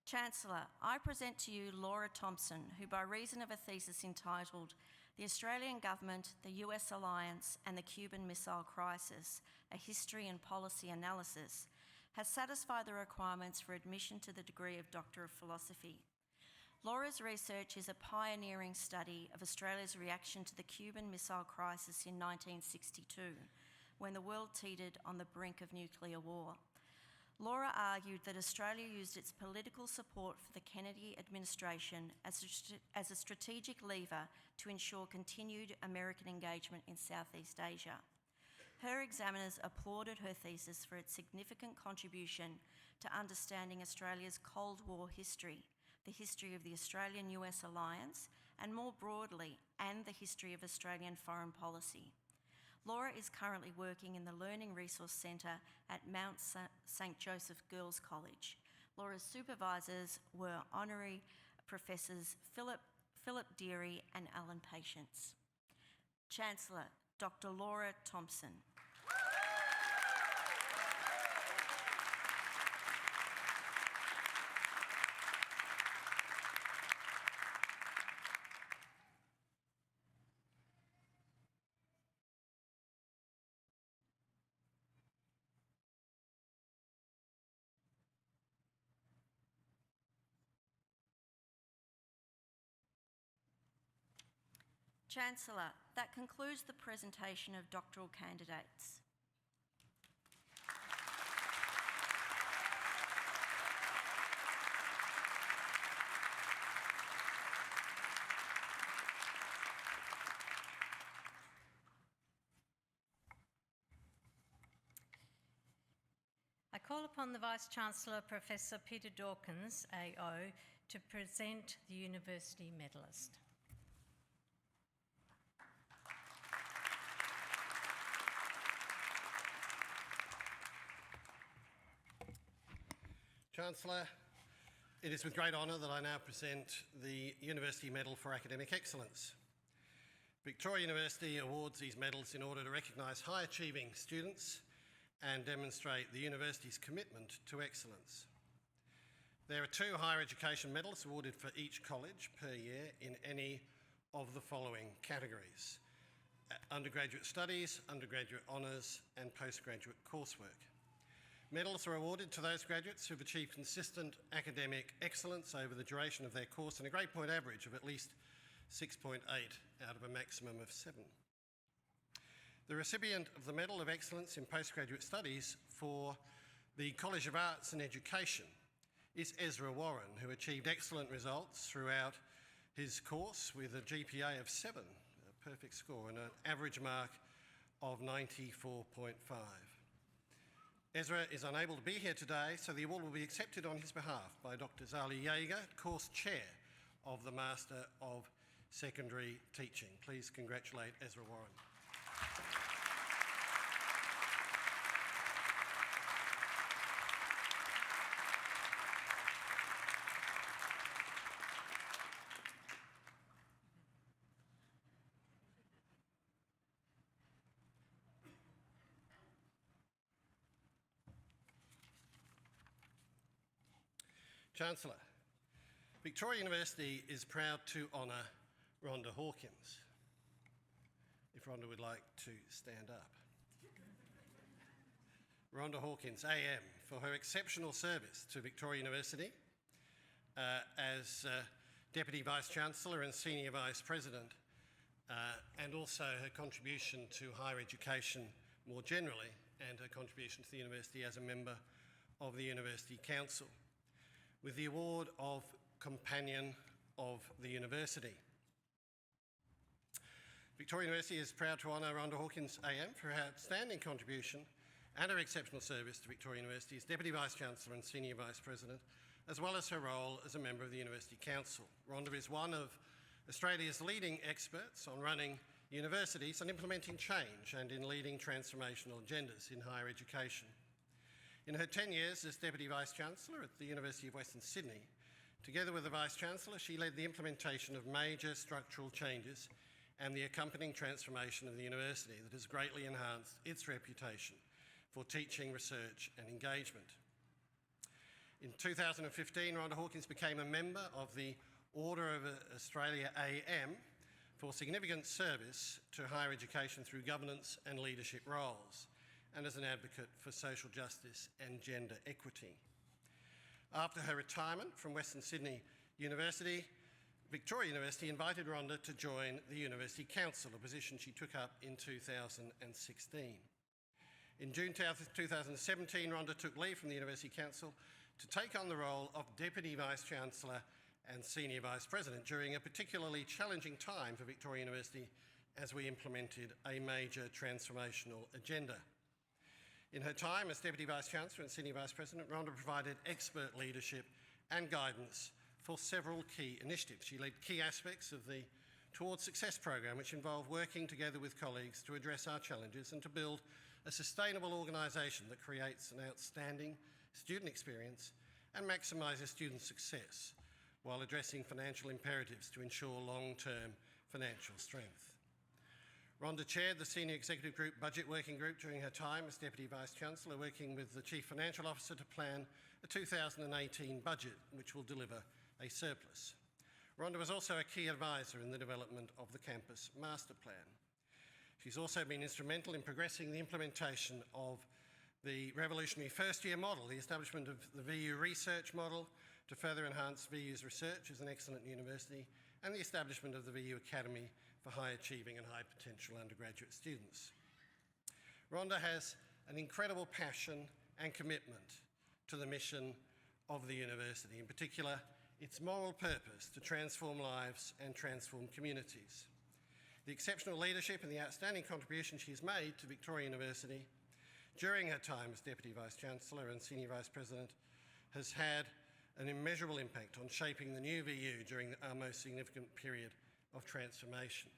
F: Chancellor, I present to you Laura Thompson, who by reason of a thesis entitled The Australian Government, the US Alliance and the Cuban Missile Crisis, A History and Policy Analysis, has satisfied the requirements for admission to the degree of Doctor of Philosophy. Laura's research is a pioneering study of Australia's reaction to the Cuban Missile Crisis in 1962, when the world teetered on the brink of nuclear war. Laura argued that Australia used its political support for the Kennedy administration as a strategic lever to ensure continued American engagement in Southeast Asia. Her examiners applauded her thesis for its significant contribution to understanding Australia's Cold War history, the history of the Australian-US alliance, and more broadly, and the history of Australian foreign policy. Laura is currently working in the Learning Resource Centre at Mount St Joseph Girls College. Laura's supervisors were Honorary Professors Philip Deary and Alan Patience. Chancellor, Dr. Laura Thompson. Chancellor, that concludes the presentation of doctoral candidates.
B: I call upon the Vice-Chancellor, Professor Peter Dawkins, AO, to present the University Medalist.
G: Chancellor, it is with great honour that I now present the University Medal for Academic Excellence. Victoria University awards these medals in order to recognise high-achieving students and demonstrate the university's commitment to excellence. There are 2 higher education medals awarded for each college per year in any of the following categories: undergraduate studies, undergraduate honours and postgraduate coursework. Medals are awarded to those graduates who have achieved consistent academic excellence over the duration of their course and a grade point average of at least 6.8 out of a maximum of 7. The recipient of the Medal of Excellence in Postgraduate Studies for the College of Arts and Education is Ezra Warren, who achieved excellent results throughout his course with a GPA of 7, a perfect score, and an average mark of 94.5. Ezra is unable to be here today, so the award will be accepted on his behalf by Dr. Zali Jaeger, Course Chair of the Master of Secondary Teaching. Please congratulate Ezra Warren. Chancellor, Victoria University is proud to honour Rhonda Hawkins. If Rhonda would like to stand up. Rhonda Hawkins, AM, for her exceptional service to Victoria University as Deputy Vice-Chancellor and Senior Vice-President, and also her contribution to higher education more generally, and her contribution to the university as a member of the University Council, with the award of Companion of the University. Victoria University is proud to honour Rhonda Hawkins AM for her outstanding contribution and her exceptional service to Victoria University as Deputy Vice-Chancellor and Senior Vice-President, as well as her role as a member of the University Council. Rhonda is one of Australia's leading experts on running universities and implementing change and in leading transformational agendas in higher education. In her 10 years as Deputy Vice-Chancellor at the University of Western Sydney, together with the Vice-Chancellor, she led the implementation of major structural changes and the accompanying transformation of the university that has greatly enhanced its reputation for teaching, research and engagement. In 2015, Rhonda Hawkins became a member of the Order of Australia AM for significant service to higher education through governance and leadership roles, and as an advocate for social justice and gender equity. After her retirement from Western Sydney University, Victoria University invited Rhonda to join the University Council, a position she took up in 2016. In June 2017, Rhonda took leave from the University Council to take on the role of Deputy Vice-Chancellor and Senior Vice-President during a particularly challenging time for Victoria University as we implemented a major transformational agenda. In her time as Deputy Vice-Chancellor and Senior Vice-President, Rhonda provided expert leadership and guidance for several key initiatives. She led key aspects of the Towards Success program, which involved working together with colleagues to address our challenges and to build a sustainable organisation that creates an outstanding student experience and maximises student success while addressing financial imperatives to ensure long-term financial strength. Rhonda chaired the Senior Executive Group Budget Working Group during her time as Deputy Vice-Chancellor, working with the Chief Financial Officer to plan a 2018 budget which will deliver a surplus. Rhonda was also a key advisor in the development of the campus master plan. She's also been instrumental in progressing the implementation of the revolutionary first-year model, the establishment of the VU research model to further enhance VU's research as an excellent university, and the establishment of the VU Academy for high achieving and high potential undergraduate students. Rhonda has an incredible passion and commitment to the mission of the university, in particular its moral purpose to transform lives and transform communities. The exceptional leadership and the outstanding contribution she's made to Victoria University during her time as Deputy Vice-Chancellor and Senior Vice-President has had an immeasurable impact on shaping the new VU during our most significant period of transformation.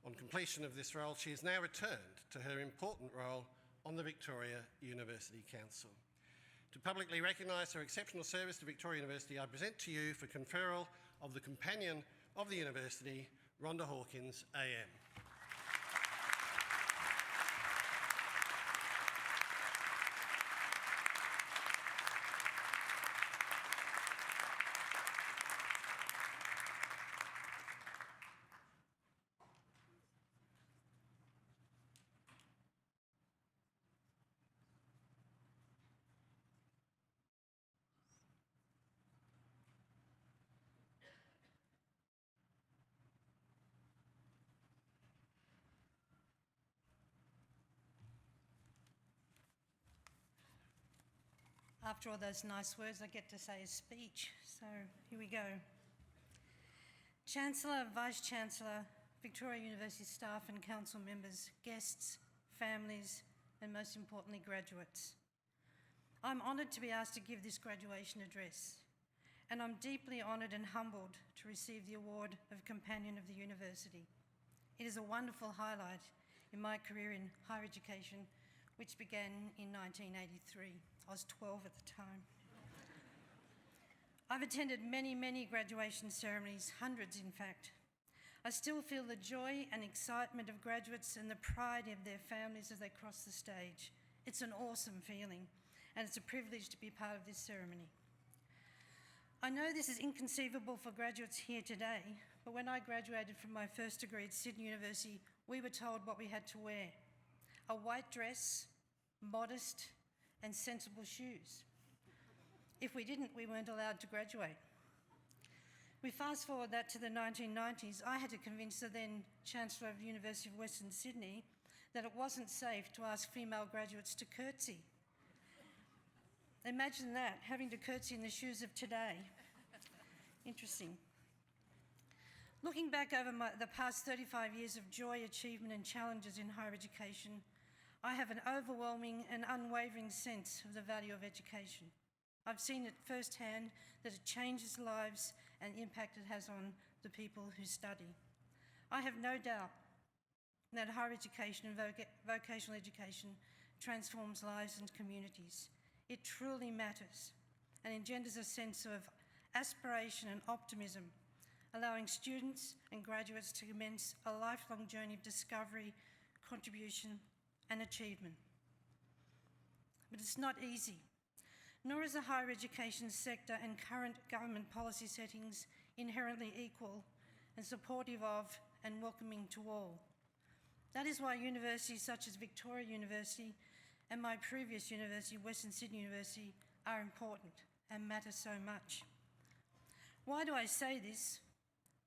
G: On completion of this role, she has now returned to her important role on the Victoria University Council. To publicly recognise her exceptional service to Victoria University, I present to you for conferral of the Companion of the University, Rhonda Hawkins, AM.
H: After all those nice words, I get to say a speech, so here we go. Chancellor, Vice-Chancellor, Victoria University staff and council members, guests, families, and most importantly, graduates. I'm honoured to be asked to give this graduation address, and I'm deeply honoured and humbled to receive the award of Companion of the University. It is a wonderful highlight in my career in higher education, which began in 1983. I was 12 at the time. I've attended many graduation ceremonies, hundreds in fact. I still feel the joy and excitement of graduates and the pride of their families as they cross the stage. It's an awesome feeling, and it's a privilege to be part of this ceremony. I know this is inconceivable for graduates here today, but when I graduated from my first degree at Sydney University, we were told what we had to wear: a white dress, modest, and sensible shoes. If we didn't, we weren't allowed to graduate. We fast forward that to the 1990s, I had to convince the then Chancellor of the University of Western Sydney that it wasn't safe to ask female graduates to curtsy. Imagine that, having to curtsy in the shoes of today. Interesting. Looking back over the past 35 years of joy, achievement and challenges in higher education, I have an overwhelming and unwavering sense of the value of education. I've seen it firsthand that it changes lives and the impact it has on the people who study. I have no doubt that higher education and vocational education transforms lives and communities. It truly matters and engenders a sense of aspiration and optimism, allowing students and graduates to commence a lifelong journey of discovery, contribution, and achievement. But it's not easy, nor is the higher education sector and current government policy settings inherently equal and supportive of and welcoming to all. That is why universities such as Victoria University and my previous university, Western Sydney University, are important and matter so much. Why do I say this?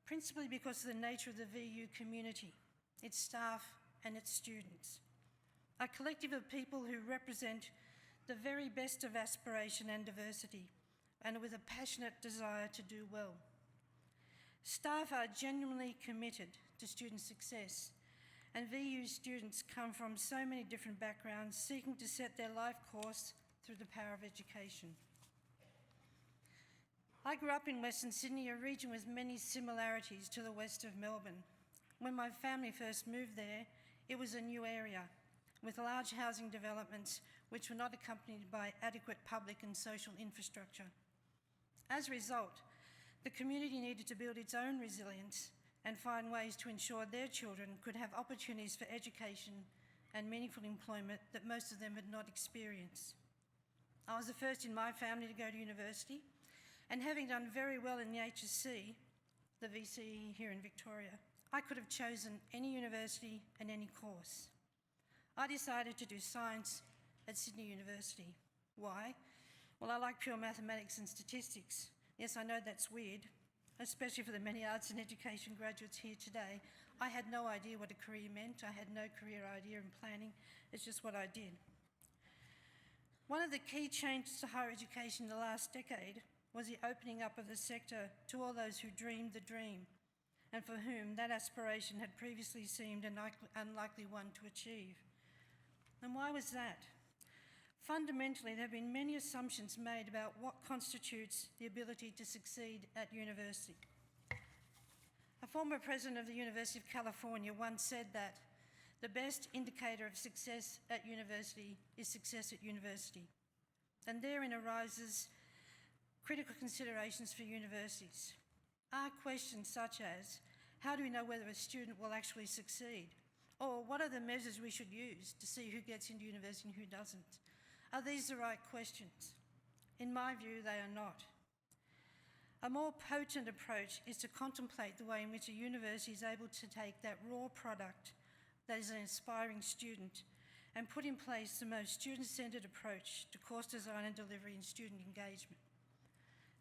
H: Principally because of the nature of the VU community, its staff and its students. A collective of people who represent the very best of aspiration and diversity, and with a passionate desire to do well. Staff are genuinely committed to student success, and VU students come from so many different backgrounds, seeking to set their life course through the power of education. I grew up in Western Sydney, a region with many similarities to the west of Melbourne. When my family first moved there, it was a new area, with large housing developments which were not accompanied by adequate public and social infrastructure. As a result, the community needed to build its own resilience and find ways to ensure their children could have opportunities for education and meaningful employment that most of them had not experienced. I was the first in my family to go to university, and having done very well in the HSC, the VCE here in Victoria, I could have chosen any university and any course. I decided to do science at Sydney University. Why? Well, I like pure mathematics and statistics. Yes, I know that's weird, especially for the many arts and education graduates here today. I had no idea what a career meant. I had no career idea in planning. It's just what I did. One of the key changes to higher education in the last decade was the opening up of the sector to all those who dreamed the dream and for whom that aspiration had previously seemed an unlikely one to achieve. And why was that? Fundamentally, there have been many assumptions made about what constitutes the ability to succeed at university. A former president of the University of California once said that the best indicator of success at university is success at university. and therein arises critical considerations for universities. Are questions such as, how do we know whether a student will actually succeed? Or what are the measures we should use to see who gets into university and who doesn't? Are these the right questions? In my view, they are not. A more potent approach is to contemplate the way in which a university is able to take that raw product that is an inspiring student and put in place the most student-centred approach to course design and delivery and student engagement.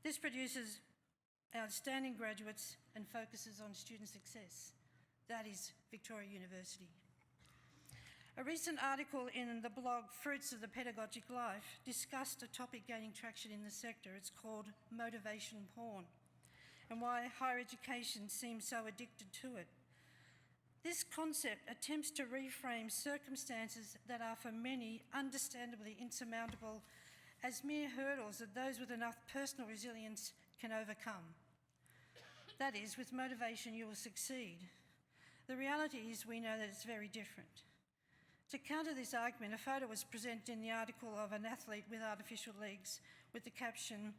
H: This produces outstanding graduates and focuses on student success. That is Victoria University. A recent article in the blog Fruits of the Pedagogic Life discussed a topic gaining traction in the sector. It's called motivation porn, and why higher education seems so addicted to it. This concept attempts to reframe circumstances that are for many understandably insurmountable as mere hurdles that those with enough personal resilience can overcome. That is, with motivation you will succeed. The reality is we know that it's very different. To counter this argument, a photo was presented in the article of an athlete with artificial legs with the caption,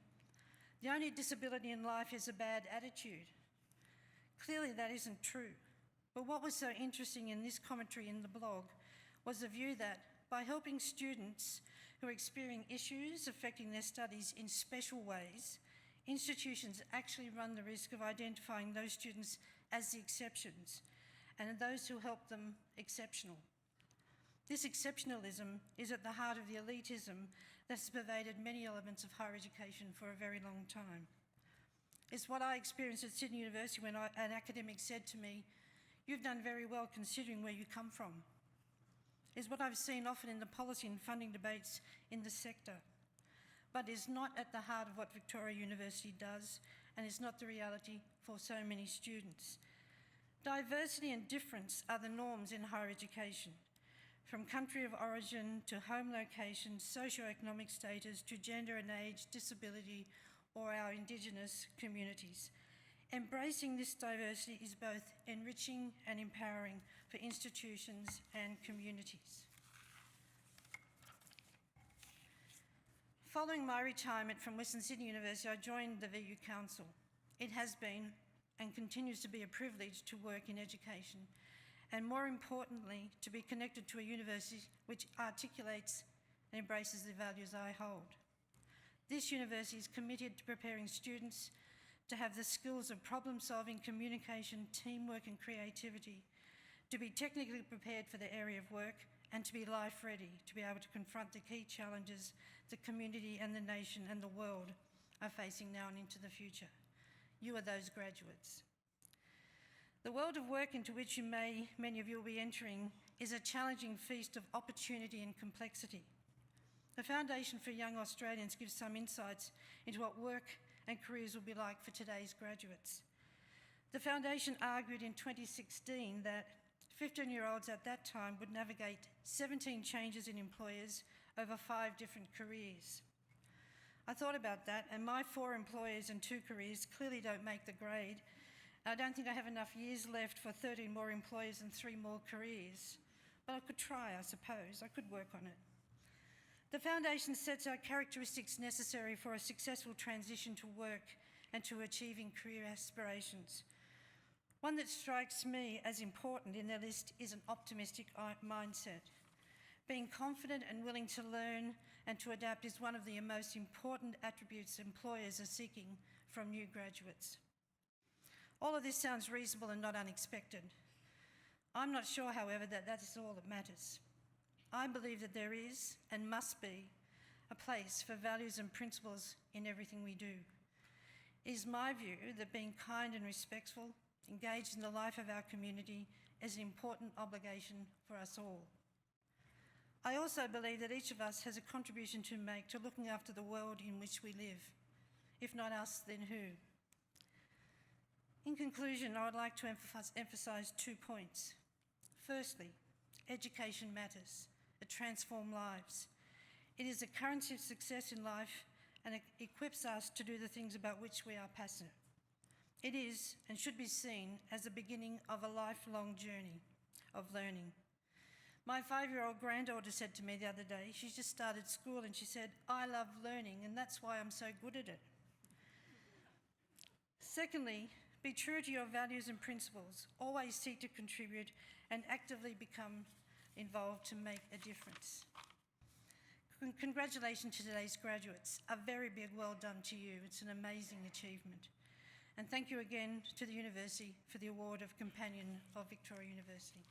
H: "The only disability in life is a bad attitude." Clearly that isn't true. But what was so interesting in this commentary in the blog was the view that by helping students who are experiencing issues affecting their studies in special ways, institutions actually run the risk of identifying those students as the exceptions and those who help them exceptional. This exceptionalism is at the heart of the elitism that has pervaded many elements of higher education for a very long time. It's what I experienced at Sydney University when an academic said to me, "You've done very well considering where you come from." It's what I've seen often in the policy and funding debates in the sector, but is not at the heart of what Victoria University does, and is not the reality for so many students. Diversity and difference are the norms in higher education. From country of origin to home location, socio-economic status to gender and age, disability, or our Indigenous communities. Embracing this diversity is both enriching and empowering for institutions and communities. Following my retirement from Western Sydney University, I joined the VU Council. It has been and continues to be a privilege to work in education, and more importantly, to be connected to a university which articulates and embraces the values I hold. This university is committed to preparing students to have the skills of problem-solving, communication, teamwork and creativity, to be technically prepared for their area of work, and to be life-ready, to be able to confront the key challenges the community and the nation and the world are facing now and into the future. You are those graduates. The world of work into which many of you will be entering is a challenging feast of opportunity and complexity. The Foundation for Young Australians gives some insights into what work and careers will be like for today's graduates. The Foundation argued in 2016 that 15-year-olds at that time would navigate 17 changes in employers over 5 different careers. I thought about that, and my 4 employers and 2 careers clearly don't make the grade. I don't think I have enough years left for 13 more employers and 3 more careers. But I could try, I suppose. I could work on it. The Foundation sets out characteristics necessary for a successful transition to work and to achieving career aspirations. One that strikes me as important in their list is an optimistic mindset. Being confident and willing to learn and to adapt is one of the most important attributes employers are seeking from new graduates. All of this sounds reasonable and not unexpected. I'm not sure, however, that that is all that matters. I believe that there is and must be a place for values and principles in everything we do. It is my view that being kind and respectful, engaged in the life of our community, is an important obligation for us all. I also believe that each of us has a contribution to make to looking after the world in which we live. If not us, then who? In conclusion, I would like to emphasise 2 points. Firstly, education matters. It transforms lives. It is a currency of success in life, and it equips us to do the things about which we are passionate. It is and should be seen as the beginning of a lifelong journey of learning. My 5-year-old granddaughter said to me the other day, she just started school and she said, "I love learning and that's why I'm so good at it." Secondly, be true to your values and principles. Always seek to contribute and actively become involved to make a difference. Congratulations to today's graduates. A very big well done to you. It's an amazing achievement. And thank you again to the University for the award of Companion of Victoria University.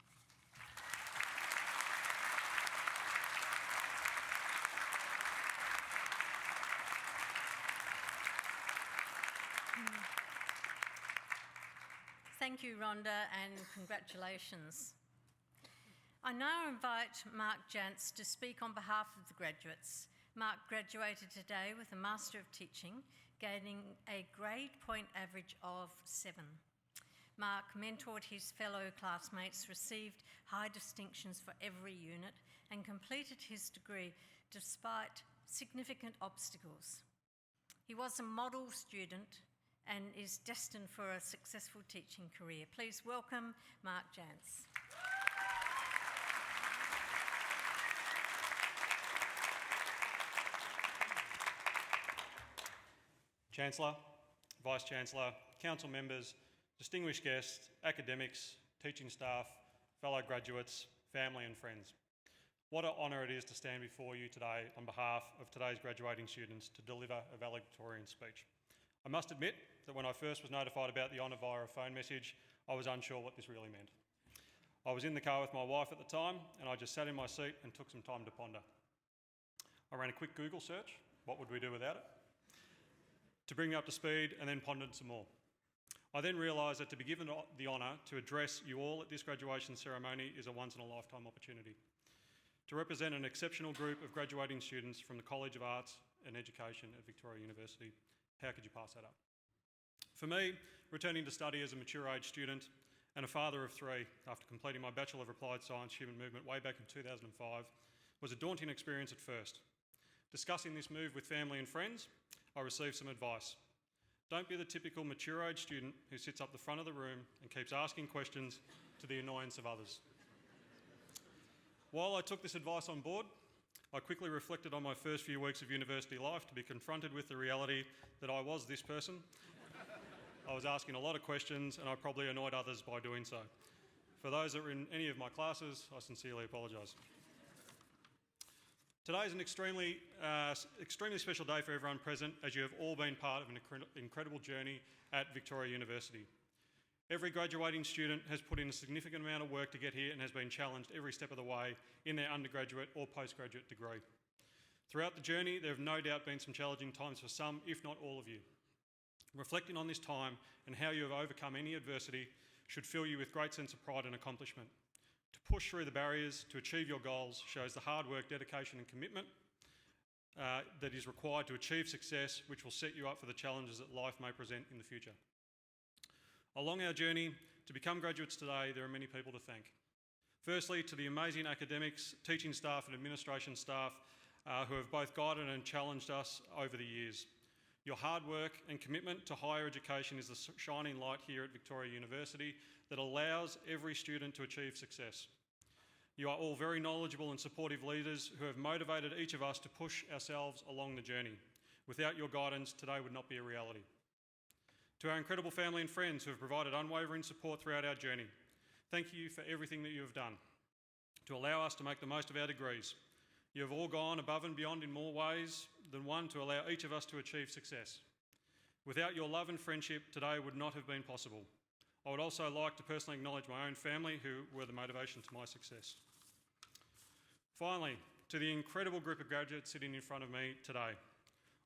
B: Thank you, Rhonda, and congratulations. I now invite Mark Jantz to speak on behalf of the graduates. Mark graduated today with a Master of Teaching, gaining a grade point average of 7. Mark mentored his fellow classmates, received high distinctions for every unit, and completed his degree despite significant obstacles. He was a model student and is destined for a successful teaching career. Please welcome Mark Jantz.
I: Chancellor, Vice-Chancellor, Council members, distinguished guests, academics, teaching staff, fellow graduates, family and friends. What an honour it is to stand before you today on behalf of today's graduating students to deliver a valedictorian speech. I must admit that when I first was notified about the honour via a phone message, I was unsure what this really meant. I was in the car with my wife at the time and I just sat in my seat and took some time to ponder. I ran a quick Google search, what would we do without it, to bring me up to speed, and then pondered some more. I then realised that to be given the honour to address you all at this graduation ceremony is a once-in-a-lifetime opportunity. To represent an exceptional group of graduating students from the College of Arts and Education at Victoria University, how could you pass that up? For me, returning to study as a mature-age student and a father of 3 after completing my Bachelor of Applied Science Human Movement way back in 2005 was a daunting experience at first. Discussing this move with family and friends, I received some advice. Don't be the typical mature-age student who sits up the front of the room and keeps asking questions to the annoyance of others. While I took this advice on board, I quickly reflected on my first few weeks of university life to be confronted with the reality that I was this person. I was asking a lot of questions and I probably annoyed others by doing so. For those that were in any of my classes, I sincerely apologise. Today is an extremely special day for everyone present, as you have all been part of an incredible journey at Victoria University. Every graduating student has put in a significant amount of work to get here and has been challenged every step of the way in their undergraduate or postgraduate degree. Throughout the journey, there have no doubt been some challenging times for some, if not all of you. Reflecting on this time and how you have overcome any adversity should fill you with great sense of pride and accomplishment. To push through the barriers to achieve your goals shows the hard work, dedication and commitment that is required to achieve success, which will set you up for the challenges that life may present in the future. Along our journey to become graduates today, there are many people to thank. Firstly, to the amazing academics, teaching staff and administration staff who have both guided and challenged us over the years. Your hard work and commitment to higher education is the shining light here at Victoria University that allows every student to achieve success. You are all very knowledgeable and supportive leaders who have motivated each of us to push ourselves along the journey. Without your guidance, today would not be a reality. To our incredible family and friends who have provided unwavering support throughout our journey, thank you for everything that you have done to allow us to make the most of our degrees. You have all gone above and beyond in more ways than one to allow each of us to achieve success. Without your love and friendship, today would not have been possible. I would also like to personally acknowledge my own family who were the motivation to my success. Finally, to the incredible group of graduates sitting in front of me today.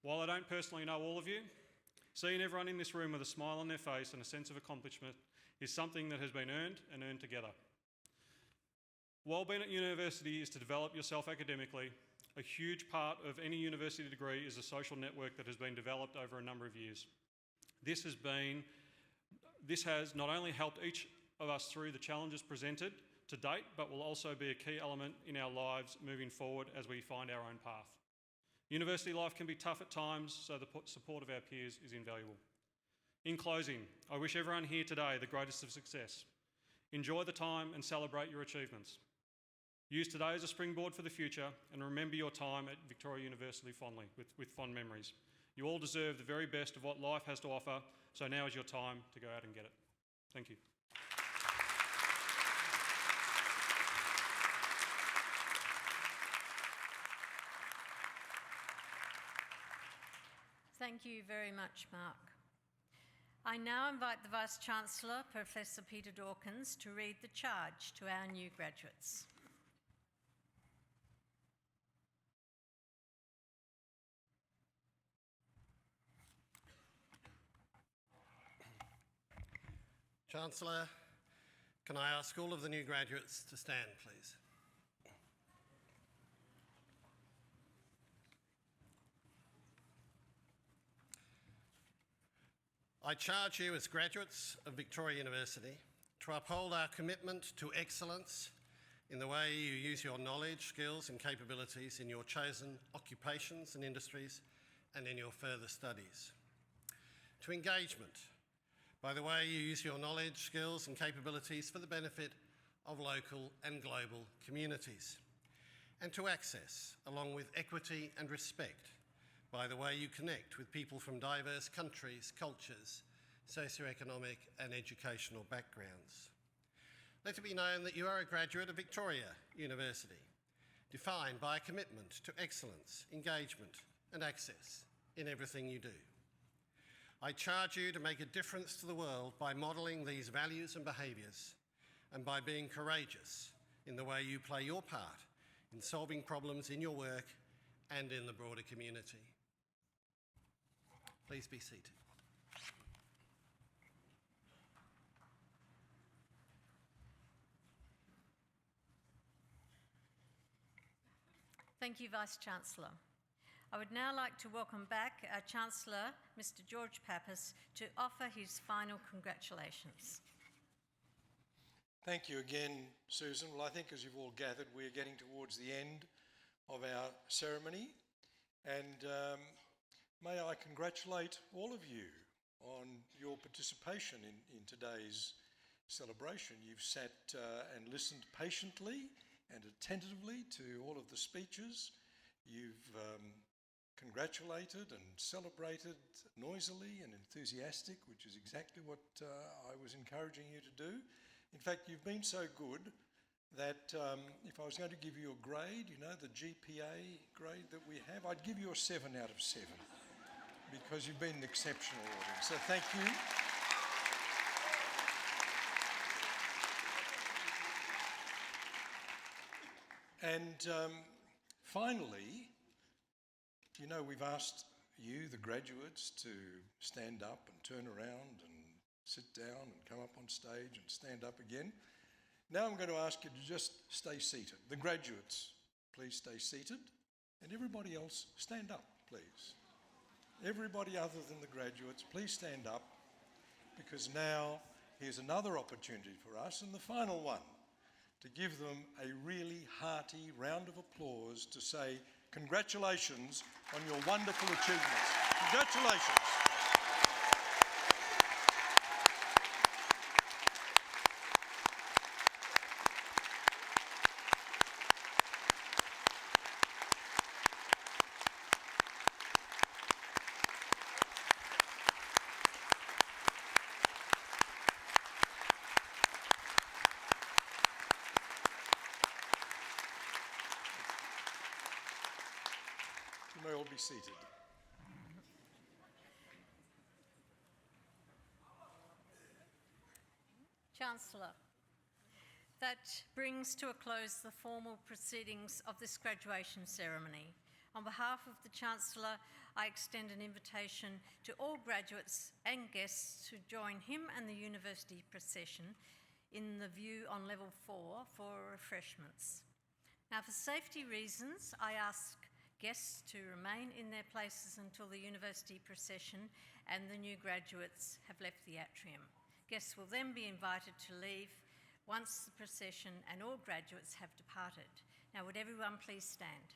I: While I don't personally know all of you, seeing everyone in this room with a smile on their face and a sense of accomplishment is something that has been earned and earned together. While being at university is to develop yourself academically, a huge part of any university degree is a social network that has been developed over a number of years. This has not only helped each of us through the challenges presented to date, but will also be a key element in our lives moving forward as we find our own path. University life can be tough at times, so the support of our peers is invaluable. In closing, I wish everyone here today the greatest of success. Enjoy the time and celebrate your achievements. Use today as a springboard for the future and remember your time at Victoria University fondly, with fond memories. You all deserve the very best of what life has to offer, so now is your time to go out and get it. Thank you.
B: Thank you very much, Mark. I now invite the Vice-Chancellor, Professor Peter Dawkins, to read the charge to our new graduates.
G: Chancellor, can I ask all of the new graduates to stand, please? I charge you as graduates of Victoria University to uphold our commitment to excellence in the way you use your knowledge, skills and capabilities in your chosen occupations and industries and in your further studies. To engagement, by the way you use your knowledge, skills and capabilities for the benefit of local and global communities. And to access, along with equity and respect, by the way you connect with people from diverse countries, cultures, socioeconomic and educational backgrounds. Let it be known that you are a graduate of Victoria University, defined by a commitment to excellence, engagement and access in everything you do. I charge you to make a difference to the world by modelling these values and behaviours and by being courageous in the way you play your part in solving problems in your work and in the broader community. Please be seated.
B: Thank you, Vice-Chancellor. I would now like to welcome back our Chancellor, Mr. George Pappas, to offer his final congratulations.
D: Thank you again, Susan. Well, I think as you've all gathered, we're getting towards the end of our ceremony, and may I congratulate all of you on your participation in today's celebration. You've sat and listened patiently and attentively to all of the speeches. You've congratulated and celebrated noisily and enthusiastic, which is exactly what I was encouraging you to do. In fact, you've been so good that if I was going to give you a grade, you know, the GPA grade that we have, I'd give you a 7 out of 7 because you've been an exceptional audience. So thank you. And finally, you know, we've asked you, the graduates, to stand up and turn around and sit down and come up on stage and stand up again. Now I'm going to ask you to just stay seated. The graduates, please stay seated. And everybody else, stand up, please. Everybody other than the graduates, please stand up, because now here's another opportunity for us, and the final one, to give them a really hearty round of applause to say congratulations on your wonderful achievements. Congratulations. You may all be seated.
B: Chancellor, that brings to a close the formal proceedings of this graduation ceremony. On behalf of the Chancellor, I extend an invitation to all graduates and guests to join him and the university procession in the view on level 4 for refreshments. Now, for safety reasons, I ask guests to remain in their places until the university procession and the new graduates have left the atrium. Guests will then be invited to leave once the procession and all graduates have departed. Now, would everyone please stand?